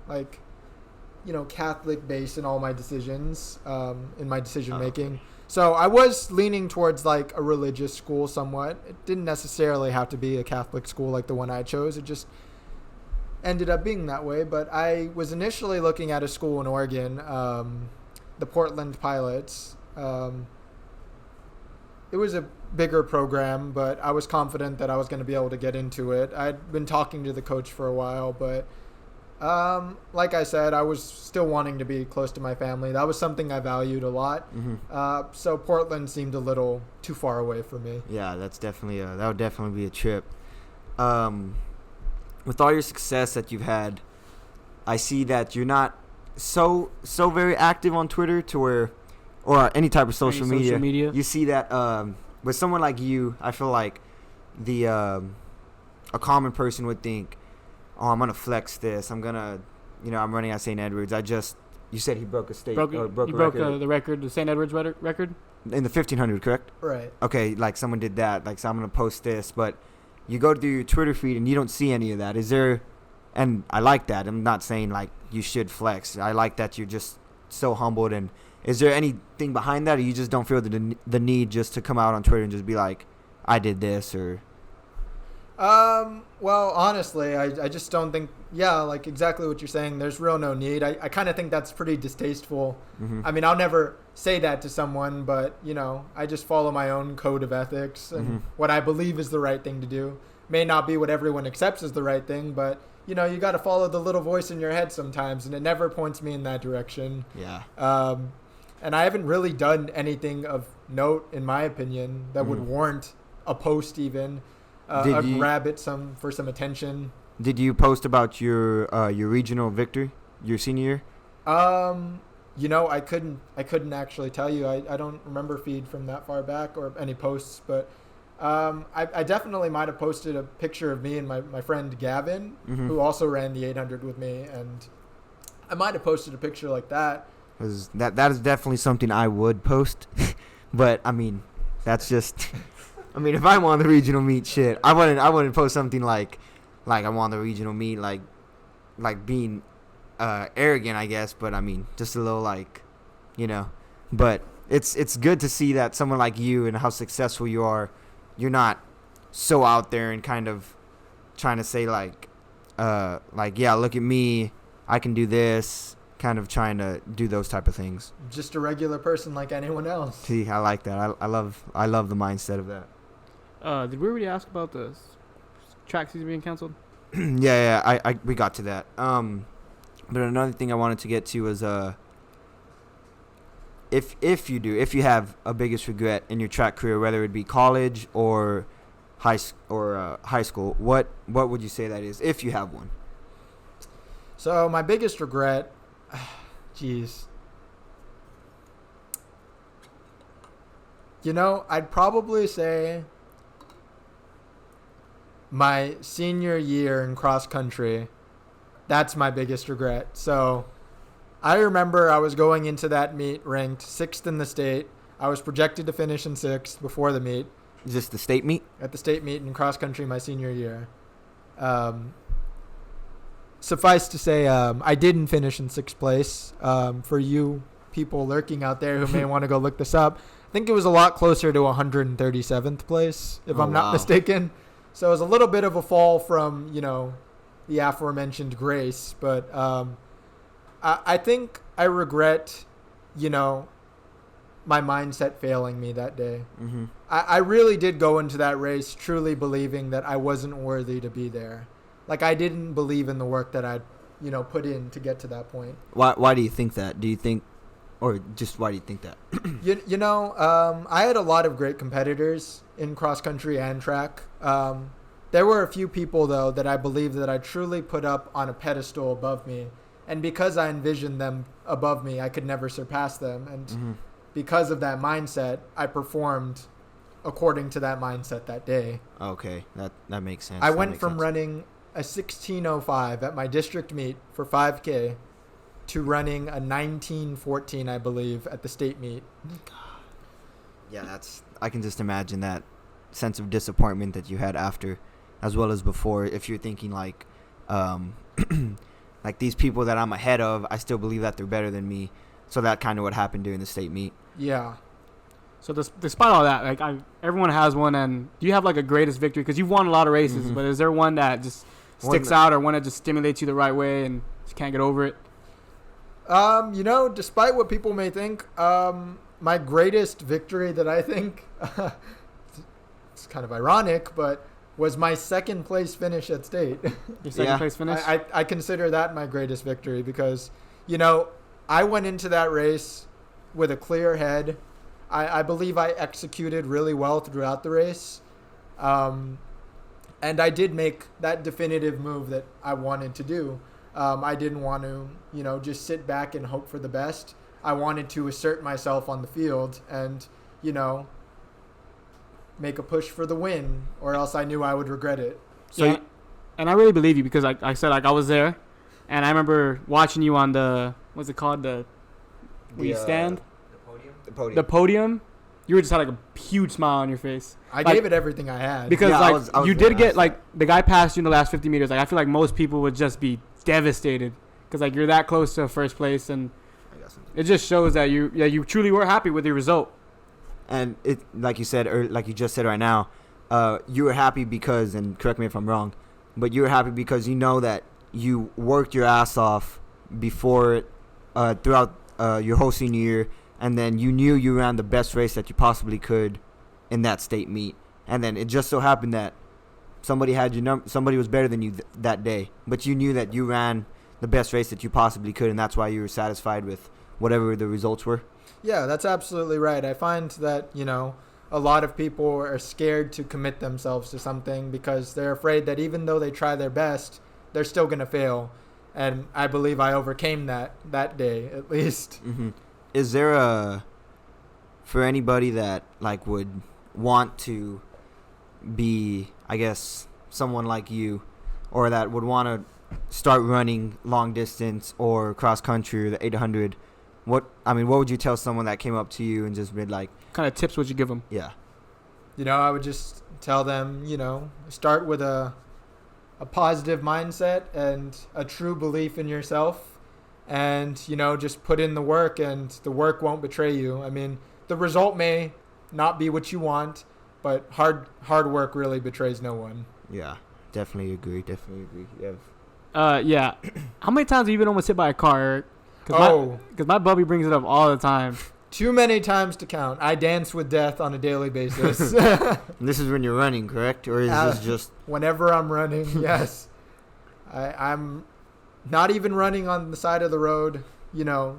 Catholic base in all my decisions, in my decision making. So I was leaning towards a religious school somewhat. It didn't necessarily have to be a Catholic school like the one I chose. It just ended up being that way. But I was initially looking at a school in Oregon, the Portland Pilots. It was a bigger program, but I was confident that I was going to be able to get into it. I'd been talking to the coach for a while, but like I said, I was still wanting to be close to my family. That was something I valued a lot. So Portland seemed a little too far away for me. Yeah, that's definitely that would definitely be a trip. With all your success that you've had, I see that you're not so very active on Twitter or any type of social media. You see that with someone like you, I feel like a common person would think, oh, I'm gonna flex this. I'm running at St. Edwards. You said he broke a state. Broke a record. The record, the St. Edwards record in the 1500, correct? Right. Okay, someone did that. So I'm gonna post this, but you go through your Twitter feed and you don't see any of that. Is there? And I like that. I'm not saying you should flex. I like that you're just so humbled. And is there anything behind that, or you just don't feel the need just to come out on Twitter and just be like, I did this, or? Well, honestly, I just don't think, exactly what you're saying. There's real no need. I kind of think that's pretty distasteful. I mean, I'll never say that to someone, but, I just follow my own code of ethics and what I believe is the right thing to do. May not be what everyone accepts as the right thing, but, you got to follow the little voice in your head sometimes, and it never points me in that direction. Yeah. And I haven't really done anything of note, in my opinion, that would warrant a post even. Grab it for some attention. Did you post about your regional victory your senior year? I couldn't actually tell you. I don't remember feed from that far back or any posts, but I definitely might have posted a picture of me and my friend Gavin, who also ran the 800 with me, and I might have posted a picture like that. That is definitely something I would post, but I mean, that's just. I mean, if I'm on the regional meet, shit, I wouldn't post something like I'm on the regional meet, like being arrogant, I guess. But I mean, just a little But it's good to see that someone like you and how successful you are, you're not so out there and kind of trying to say yeah, look at me, I can do this. Kind of trying to do those type of things. Just a regular person like anyone else. See, I like that. I love the mindset of that. Did we already ask about the track season being canceled? yeah. We got to that. But another thing I wanted to get to was if you have a biggest regret in your track career, whether it be college or high school, what would you say that is, if you have one? So my biggest regret. Jeez. I'd probably say my senior year in cross country. That's my biggest regret. So I remember I was going into that meet ranked 6th in the state. I was projected to finish in 6th before the meet. Is this the state meet? At the state meet in cross country my senior year. Suffice to say, I didn't finish in 6th place. For you people lurking out there who may want to go look this up, I think it was a lot closer to 137th place, if I'm not mistaken. So it was a little bit of a fall from, the aforementioned grace. But I think I regret, my mindset failing me that day. Mm-hmm. I really did go into that race truly believing that I wasn't worthy to be there. Like, I didn't believe in the work that I'd, put in to get to that point. Why do you think that? Do you think, or just why do you think that? I had a lot of great competitors in cross country and track. There were a few people, though, that I believe that I truly put up on a pedestal above me. And because I envisioned them above me, I could never surpass them. And because of that mindset, I performed according to that mindset that day. Okay, that makes sense. I went from running a 16:05 at my district meet for 5K to running a 19:14, I believe, at the state meet. Yeah, I can just imagine that sense of disappointment that you had after, as well as before. If you're thinking like these people that I'm ahead of, I still believe that they're better than me. So that kind of what happened during the state meet. Yeah. So despite all that, everyone has one. And do you have a greatest victory? Because you've won a lot of races, but is there one that just sticks out, or one that just stimulates you the right way and you can't get over it? Despite what people may think, my greatest victory that I think, it's kind of ironic, but was my 2nd place finish at state. Your 2nd place finish? I consider that my greatest victory because, I went into that race with a clear head. I believe I executed really well throughout the race. And I did make that definitive move that I wanted to do. I didn't want to, just sit back and hope for the best. I wanted to assert myself on the field and, make a push for the win, or else I knew I would regret it. So, yeah, and I really believe you because I said I was there, and I remember watching you on the, what's it called, where you stand? The podium. You were just had a huge smile on your face. I gave it everything I had. Because I was you did get the guy passed you in the last 50 meters. I feel like most people would just be devastated because you're that close to first place, and it just shows that you truly were happy with your result. And it, like you said, or like you just said right now, you were happy because, and correct me if I'm wrong, but you were happy because you know that you worked your ass off before, throughout your whole senior year, and then you knew you ran the best race that you possibly could in that state meet. And then it just so happened that somebody had your somebody was better than you that day, but you knew that you ran the best race that you possibly could, and that's why you were satisfied with whatever the results were. Yeah, that's absolutely right. I find that, a lot of people are scared to commit themselves to something because they're afraid that even though they try their best, they're still going to fail. And I believe I overcame that day, at least. Mm-hmm. Is there for anybody that like would want to be, I guess, someone like you, or that would want to start running long distance or cross country or the 800, what would you tell someone that came up to you and just been like, What kind of tips would you give them? yeah, I would just tell them, start with a positive mindset and a true belief in yourself, and just put in the work, and the work won't betray you. I mean, the result may not be what you want, but hard work really betrays no one. yeah, definitely agree. Yeah. Yeah. How many times have you been almost hit by a car, Eric? Because my bubby brings it up all the time. Too many times to count. I dance with death on a daily basis. This is when you're running, correct? Or is this just... Whenever I'm running, yes. I'm not even running on the side of the road,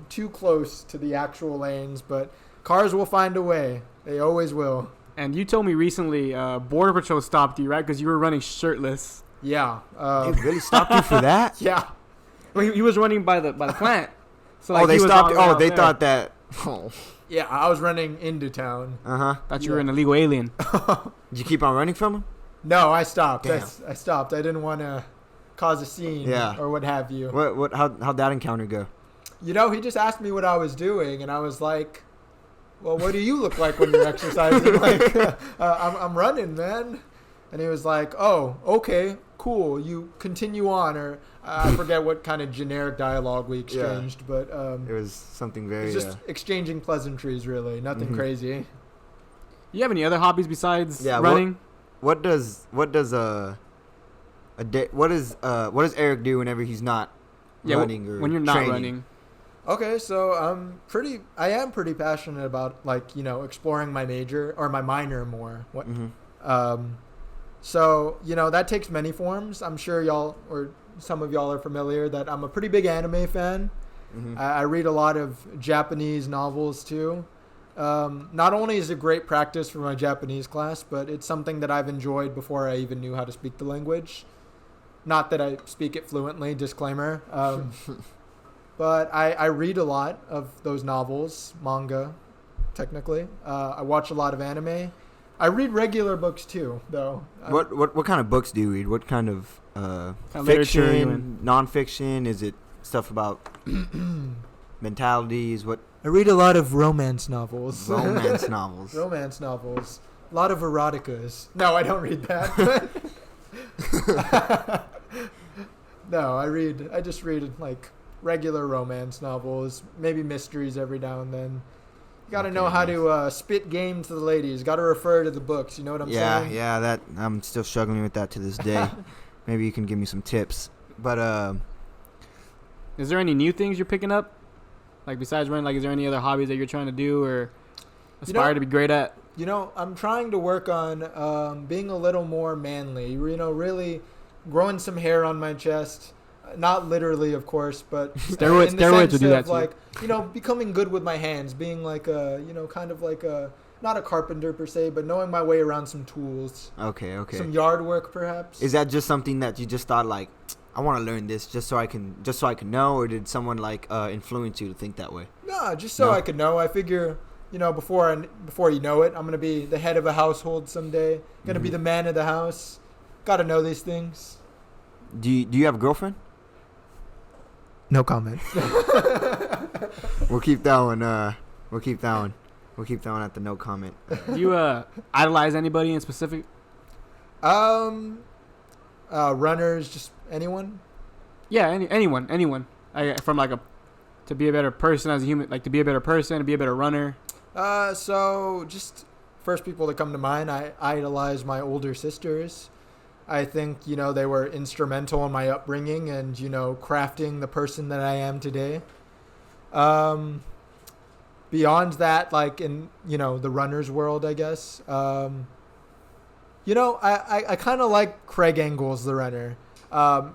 too close to the actual lanes, but cars will find a way. They always will. And you told me recently Border Patrol stopped you, right? Because you were running shirtless. Yeah. They really stopped you for that? Yeah. Well, he was running by the plant. So They he was stopped... all Oh, they there. thought that... Oh. Yeah, I was running into town. Uh-huh. Thought you were an illegal alien. Did you keep on running from him? No, I stopped. Damn. I stopped. I didn't want to cause a scene or what have you. How'd that encounter go? He just asked me what I was doing, and I was like, well, what do you look like when you're exercising? Like, I'm running, man. And he was like, oh, okay, cool. You continue on, or I forget what kind of generic dialogue we exchanged, but it was something very... it was just exchanging pleasantries, really. Nothing crazy. You have any other hobbies besides Yeah, running? What does Eric do whenever he's not running or when you're not training? running? Okay, so I am pretty passionate about, exploring my major or my minor more. So, that takes many forms. I'm sure y'all or some of y'all are familiar that I'm a pretty big anime fan. Mm-hmm. I read a lot of Japanese novels too. Not only is it great practice for my Japanese class, but it's something that I've enjoyed before I even knew how to speak the language. Not that I speak it fluently, disclaimer. But I read a lot of those novels, manga, technically. I watch a lot of anime. I read regular books too, though. What kind of books do you read? What kind of literature are you fiction, nonfiction? Is it stuff about mentalities? What I read a lot of romance novels. romance novels? Romance novels. A lot of eroticas. No, I don't read that. No, I just read regular romance novels, maybe mysteries every now and then. You got to know how to spit game to the ladies. Got to refer to the books. You know what I'm saying? Yeah. That I'm still struggling with that to this day. Maybe you can give me some tips. But Is there any new things you're picking up? Besides running, is there any other hobbies that you're trying to do or aspire to be great at? I'm trying to work on being a little more manly. Really growing some hair on my chest. Not literally, of course, but steroids would do that too. Becoming good with my hands, being not a carpenter per se, but knowing my way around some tools. Okay. Some yard work, perhaps. Is that just something that you just thought I want to learn this just so I can know, or did someone influence you to think that way? No, just so I could know. I figure, before you know it, I'm gonna be the head of a household someday. Gonna be the man of the house. Got to know these things. Do you have a girlfriend? No comment. We'll keep that one. We'll keep that one at the no comment. Do you idolize anybody in specific? Runners, just anyone. Yeah, anyone. To be a better person as a human, to be a better person, to be a better runner. So just first people that come to mind, I idolize my older sisters. I think, they were instrumental in my upbringing and, crafting the person that I am today. Beyond that, in, the runner's world, I guess. I kind of like Craig Engels, the runner.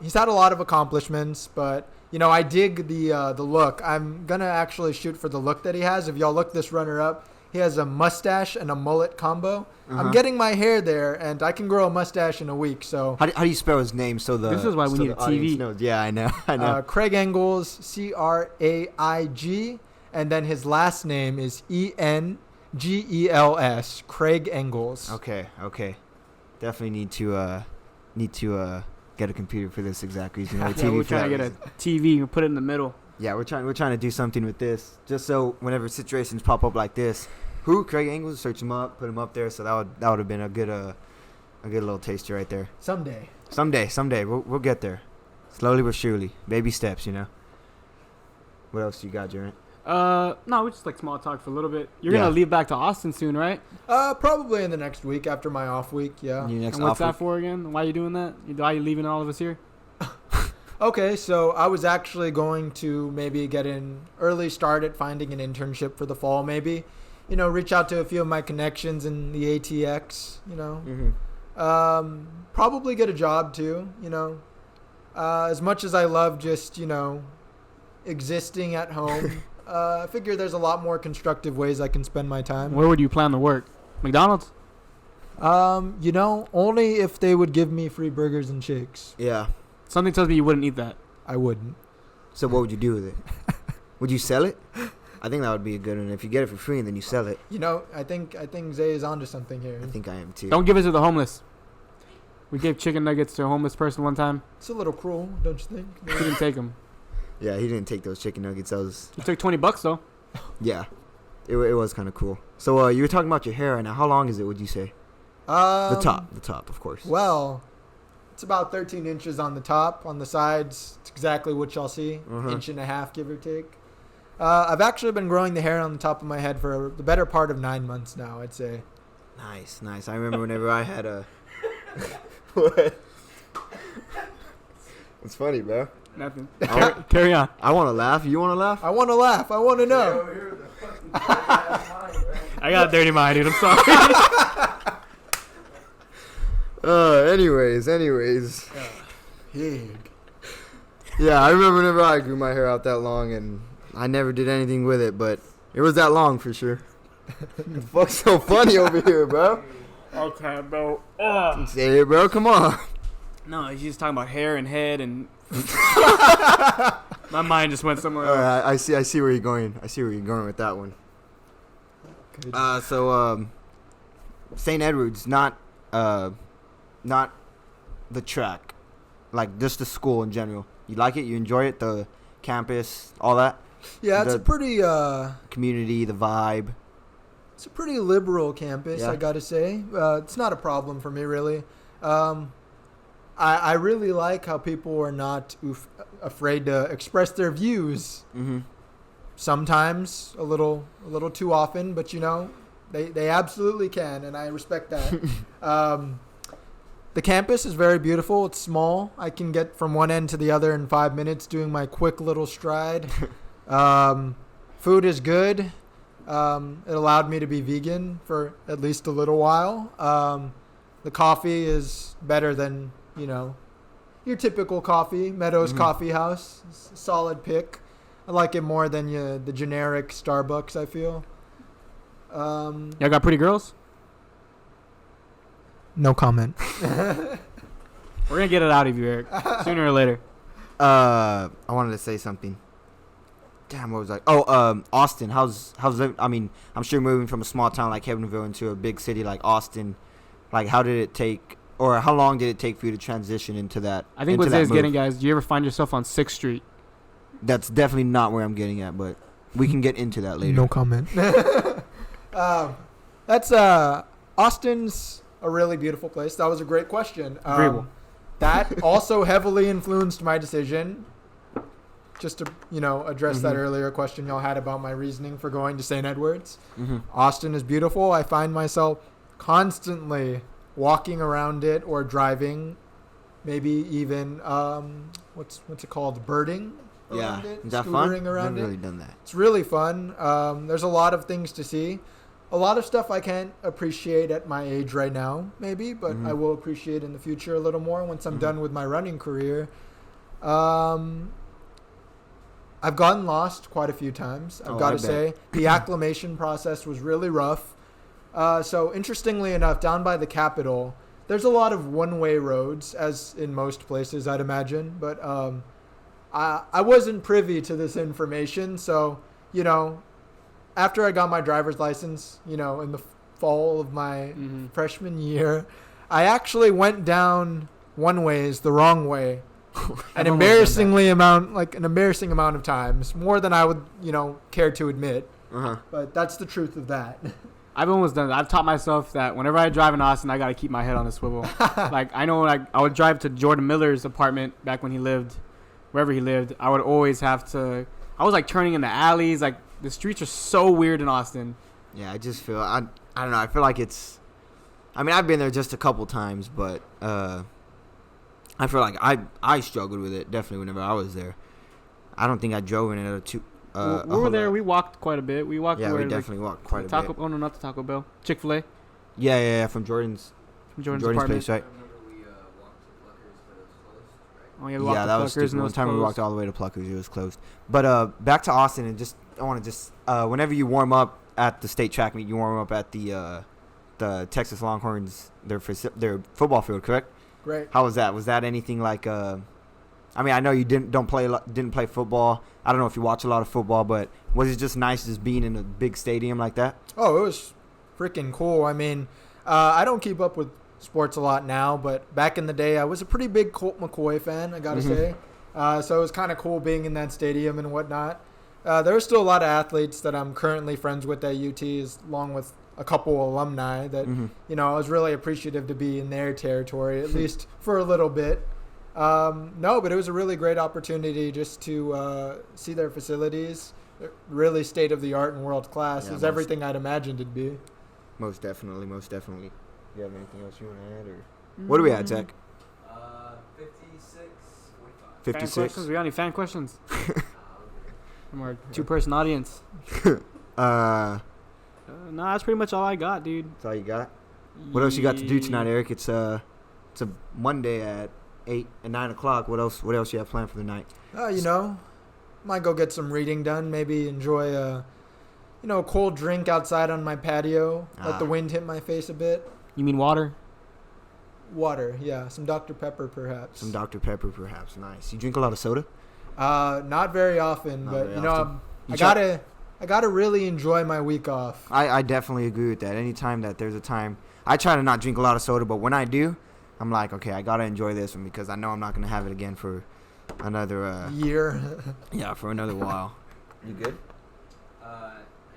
He's had a lot of accomplishments, but, I dig the look. I'm going to actually shoot for the look that he has. If y'all look this runner up, He has a mustache and a mullet combo. Uh-huh. I'm getting my hair there, and I can grow a mustache in a week. So How do you spell his name? So This is why we need the a TV. audience knows. Yeah, I know. I know. Craig Engels, Craig, and then his last name is Engels. Craig Engels. Okay. Definitely need to get a computer for this exact reason. Or a Yeah, TV we're for trying to that get a reason. TV and put it in the middle. Yeah, we're trying to do something with this, just so whenever situations pop up like this, Craig Engels, search him up, put him up there. So that would have been a good little taster right there. Someday. Someday we'll get there, slowly but surely, baby steps. What else you got, Jared? No, we just like small talk for a little bit. You're Yeah. gonna leave back to Austin soon, right? Probably in the next week after my off week. Yeah. Your next And what's off that for again? Why are you doing that? Why are you leaving all of us here? Okay, so I was actually going to maybe get an early start at finding an internship for the fall, maybe. Reach out to a few of my connections in the ATX, Mm-hmm. Probably get a job too, As much as I love just, existing at home, I figure there's a lot more constructive ways I can spend my time. Where would you plan to work? McDonald's? Only if they would give me free burgers and shakes. Yeah. Something tells me you wouldn't eat that. I wouldn't. So what would you do with it? Would you sell it? I think that would be a good one. If you get it for free and then you sell it, I think Zay is onto something here. I think I am too. Don't give it to the homeless. We gave chicken nuggets to a homeless person one time. It's a little cruel, don't you think? He didn't take them. Yeah, he didn't take those chicken nuggets. That was He took $20 though. yeah. It was kind of cool. So you were talking about your hair right now. How long is it? Would you say? The top, of course. Well, it's about 13 inches on the top. On the sides, it's exactly what y'all see. Uh-huh. Inch and a half, give or take. I've actually been growing the hair on the top of my head for the better part of 9 months now, I'd say. Nice. I remember whenever I had a. What? It's funny, bro. Nothing. I Carry on. want to laugh. You want to laugh? I want to laugh. I want to know. I got a dirty mind, dude. I'm sorry. Anyways. Pig. Yeah, I remember whenever I grew my hair out that long, and I never did anything with it, but it was that long for sure. The fuck's so funny over here, bro? Okay, bro. Say it, bro. Come on. No, he's just talking about hair and head and. My mind just went somewhere All else. right, I see where you're going. I see where you're going with that one. Good. So St. Edward's, not the track, like just the school in general. You like it? You enjoy it? The campus, all that? Yeah, it's the- a pretty Community, the vibe. it's a pretty liberal campus, Yeah. I gotta say. It's not a problem for me, really. I really like how people are not afraid to express their views. Mm-hmm. Sometimes a little too often, but they absolutely can, and I respect that. The campus is very beautiful. It's small. I can get from one end to the other in 5 minutes doing my quick little stride. Food is good. It allowed me to be vegan for at least a little while. The coffee is better than, your typical coffee. Meadows Mhm. Coffee House. It's a solid pick. I like it more than the generic Starbucks, I feel. Y'all got pretty girls? No comment. We're gonna get it out of you, Eric. Sooner or later. I wanted to say something. Damn, what was I? Oh, Austin. How's it? I mean, I'm sure moving from a small town like Heavenville into a big city like Austin, like how did it take, or how long did it take for you to transition into that? I think into what that Zay's move? getting, guys, do you ever find yourself on 6th Street? That's definitely not where I'm getting at, but we can get into that later. No comment. That's Austin's a really beautiful place. That was a great question. Agreeable. That also heavily influenced my decision. Just to address that Mhm. earlier question y'all had about my reasoning for going to St. Edward's. Mm-hmm. Austin is beautiful. I find myself constantly walking around it or driving, maybe even what's it called, birding Yeah, around it, is that fun? scootering around Never it. really done that. It's really fun. There's a lot of things to see. A lot of stuff I can't appreciate at my age right now, maybe, but Mhm. I will appreciate in the future a little more once I'm Mhm. done with my running career. I've gotten lost quite a few times. I've got to say the acclimation process was really rough. So interestingly enough, down by the Capitol, there's a lot of one-way roads, as in most places, I'd imagine. But I wasn't privy to this information. So, after I got my driver's license, in the fall of my freshman year, I actually went down one-ways the wrong way. An embarrassing amount of times, more than I would, care to admit. But that's the truth of that. I've almost done it. I've taught myself that whenever I drive in Austin, I got to keep my head on a swivel. I know, I would drive to Jordan Miller's apartment back when he lived, wherever he lived. I would always have to. I was turning in the alleys. The streets are so weird in Austin. Yeah, I just feel I don't know. I feel like it's. I mean, I've been there just a couple times, but I feel like I struggled with it definitely whenever I was there. I don't think I drove in it we were there. We walked quite a bit. We walked. Yeah, we definitely walked quite a bit. Oh no, not the Taco Bell. Chick-fil-A. Yeah, from Jordan's apartment. place, right? Oh yeah, we walked to that was Pluckers stupid. One time we walked all the way to Pluckers, it was closed. But back to Austin, and I want to whenever you warm up at the state track meet, you warm up at the Texas Longhorns their football field, correct? Great. How was that? Was that anything like? I mean, I know you didn't play football. I don't know if you watch a lot of football, but was it just nice just being in a big stadium like that? Oh, it was freaking cool. I mean, I don't keep up with sports a lot now, but back in the day, I was a pretty big Colt McCoy fan, I got to say. So it was kind of cool being in that stadium and whatnot. There are still a lot of athletes that I'm currently friends with at UT, along with a couple alumni that, I was really appreciative to be in their territory, at least for a little bit. No, but it was a really great opportunity just to see their facilities. They're really state of the art and world class. Is everything I'd imagined it'd be. Most definitely. Do you have anything else you want to add, or what are we at, Zach? 56, 45. 56. We got any fan questions? From our two-person audience. No, that's pretty much all I got, dude. That's all you got. What else you got to do tonight, Eric? It's a Monday at 8 and 9 o'clock. What else you have planned for the night? Might go get some reading done. Maybe enjoy a cold drink outside on my patio. Let the wind hit my face a bit. You mean water? Water, yeah. Some Dr. Pepper, perhaps. Nice. You drink a lot of soda? Not very often, I gotta really enjoy my week off. I definitely agree with that. Anytime that there's a time, I try to not drink a lot of soda, but when I do, I'm like, okay, I gotta enjoy this one because I know I'm not gonna have it again for another year. Yeah, for another while. You good?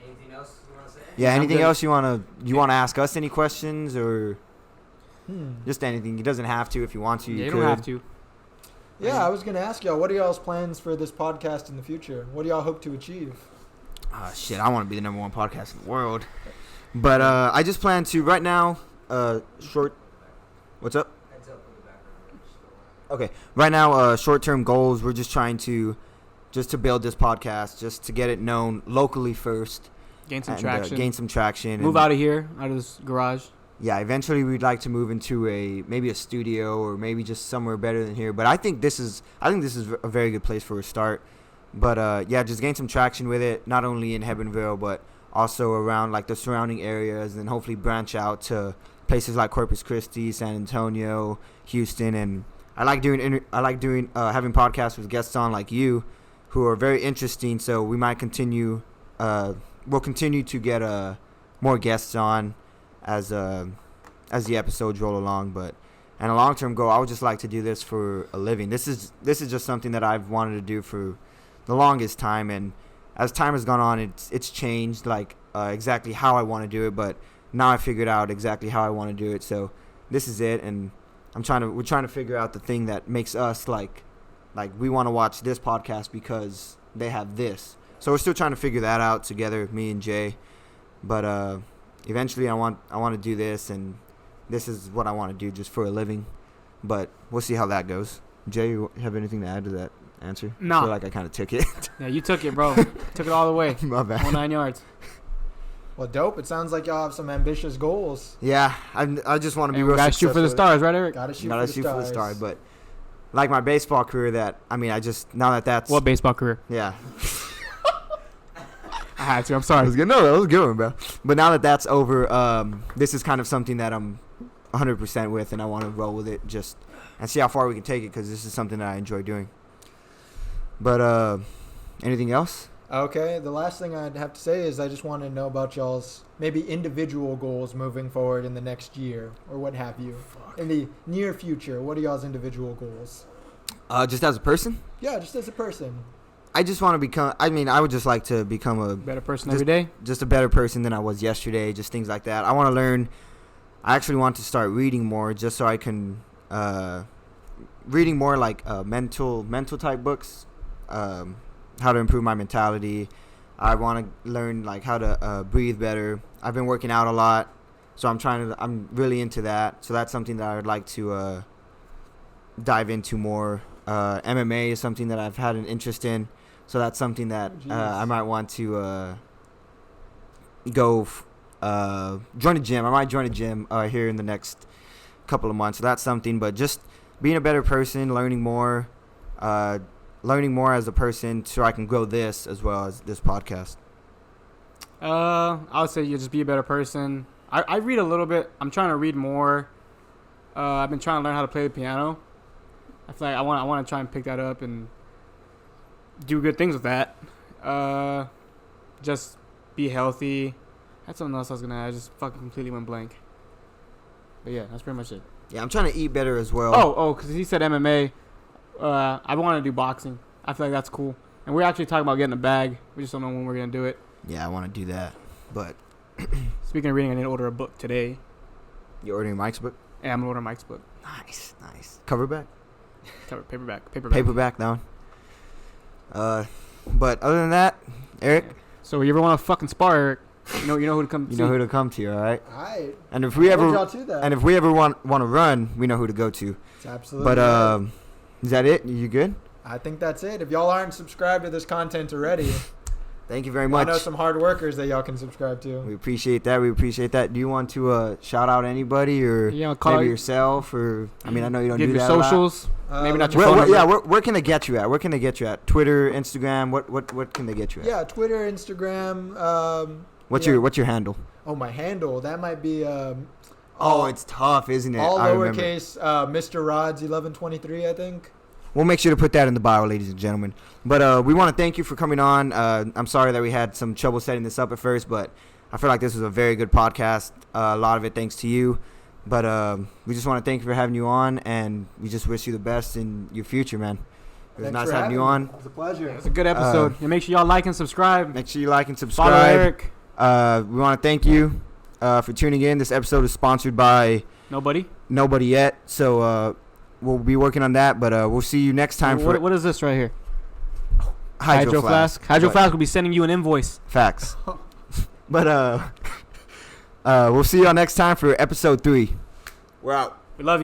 Anything else you want to say? Yeah, anything else you wanna ask us any questions or just anything? It doesn't have to if you want to. You don't have to. Yeah, I was gonna ask y'all, what are y'all's plans for this podcast in the future? What do y'all hope to achieve? Shit, I want to be the number one podcast in the world, but I just plan to right now. Short. What's up? Heads up with the background. Okay, right now, short-term goals. We're just trying to build this podcast, just to get it known locally first. Gain some traction. Move out of here, out of this garage. Yeah, eventually we'd like to move into maybe a studio or maybe just somewhere better than here. But I think this is a very good place for a start. But just gain some traction with it, not only in Hebbonville but also around the surrounding areas, and hopefully branch out to places like Corpus Christi, San Antonio, Houston. And I like doing having podcasts with guests on like you, who are very interesting. So we might continue. We'll continue to get more guests on as the episodes roll along. And a long-term goal, I would just like to do this for a living. This is just something that I've wanted to do for the longest time, and as time has gone on, it's changed exactly how I want to do it. But now I figured out exactly how I want to do it. So this is it, and we're trying to figure out the thing that makes us like we want to watch this podcast because they have this. So we're still trying to figure that out together, me and Jay. But eventually I want to do this, and this is what I want to do just for a living. But we'll see how that goes. Jay, you have anything to add to that answer? No. I feel like I kind of took it. Yeah, you took it, bro. Took it all the way. My bad. All 9 yards. Well, dope. It sounds like y'all have some ambitious goals. Yeah, I just want to be real gotta shoot for the stars, right, Eric? Gotta shoot for the stars. But like my baseball career. That I mean, I just now that that's What baseball career? yeah. I had to. I'm I sorry. was good. No, that was a good one, bro. But now that that's over, this is kind of something that I'm 100% with, and I want to roll with it just and see how far we can take it because this is something that I enjoy doing. But anything else? Okay, the last thing I'd have to say is I just want to know about y'all's maybe individual goals moving forward in the next year or what have you. In the near future, what are y'all's individual goals? Just as a person, Yeah, just as a person. I just want to become. I mean, I would just like to become a Better person Just- every day. just a better person than I was yesterday. Just things like that. I want to learn. I actually want to start reading more, just so I can reading more like mental type books. How to improve my mentality. I want to learn like how to breathe better. I've been working out a lot, so I'm really into that. So that's something that I would like to dive into more. MMA is something that I've had an interest in, so that's something that I might want to join a gym. I might join a gym here in the next couple of months. So that's something. But just being a better person, learning more as a person, so I can grow this as well as this podcast. I would say you just be a better person. I read a little bit. I'm trying to read more. I've been trying to learn how to play the piano. I feel like I want to try and pick that up and do good things with that. Just be healthy. That's something else I was gonna add. I just fucking completely went blank. But yeah, that's pretty much it. Yeah, I'm trying to eat better as well. Because he said MMA. I want to do boxing. I feel like that's cool. And we're actually talking about getting a bag. We just don't know when we're gonna do it. Yeah, I want to do that. But Speaking of reading, I need to order a book today. you're ordering Mike's book? Yeah, I'm gonna order Mike's book. Nice. Coverback? Paperback. Paperback, that one. But other than that, Eric, So you ever want to fucking spar, Eric? You know who to come. you know who to come to, all right? Alright. And if we ever y'all to that. and if we ever want to run, we know who to go to. It's absolutely But right. is that it? You good? I think that's it. If y'all aren't subscribed to this content already, Thank you very I much. know some hard workers that y'all can subscribe to. We appreciate that. Do you want to shout out anybody or Yeah, call maybe out- yourself or I mean I know you don't Give do your that a lot. socials. Maybe not let your me- phone number. Yeah, where can they get you at? Where can they get you at? Twitter, Instagram. What can they get you at? Yeah, Twitter, Instagram. What's yeah. your handle? Oh, my handle. That might be Oh, it's tough, isn't it? all I remember. lowercase Mr. Rods 1123, I think. We'll make sure to put that in the bio, ladies and gentlemen. But we want to thank you for coming on. I'm sorry that we had some trouble setting this up at first, but I feel like this was a very good podcast. A lot of it thanks to you. But we just want to thank you for having you on, and we just wish you the best in your future, man. It was Thanks nice for having you me. on. It was a pleasure. It's a good episode. And make sure y'all like and subscribe. Make sure you like and Follow subscribe. Eric. We want to thank you for tuning in. This episode is sponsored by Nobody. Yet, so we'll be working on that. But we'll see you next time for What is this right here? Hydro Flask. Hydro But- Flask will be sending you an invoice. Facts. But we'll see y'all next time for episode 3. We're out. We love you.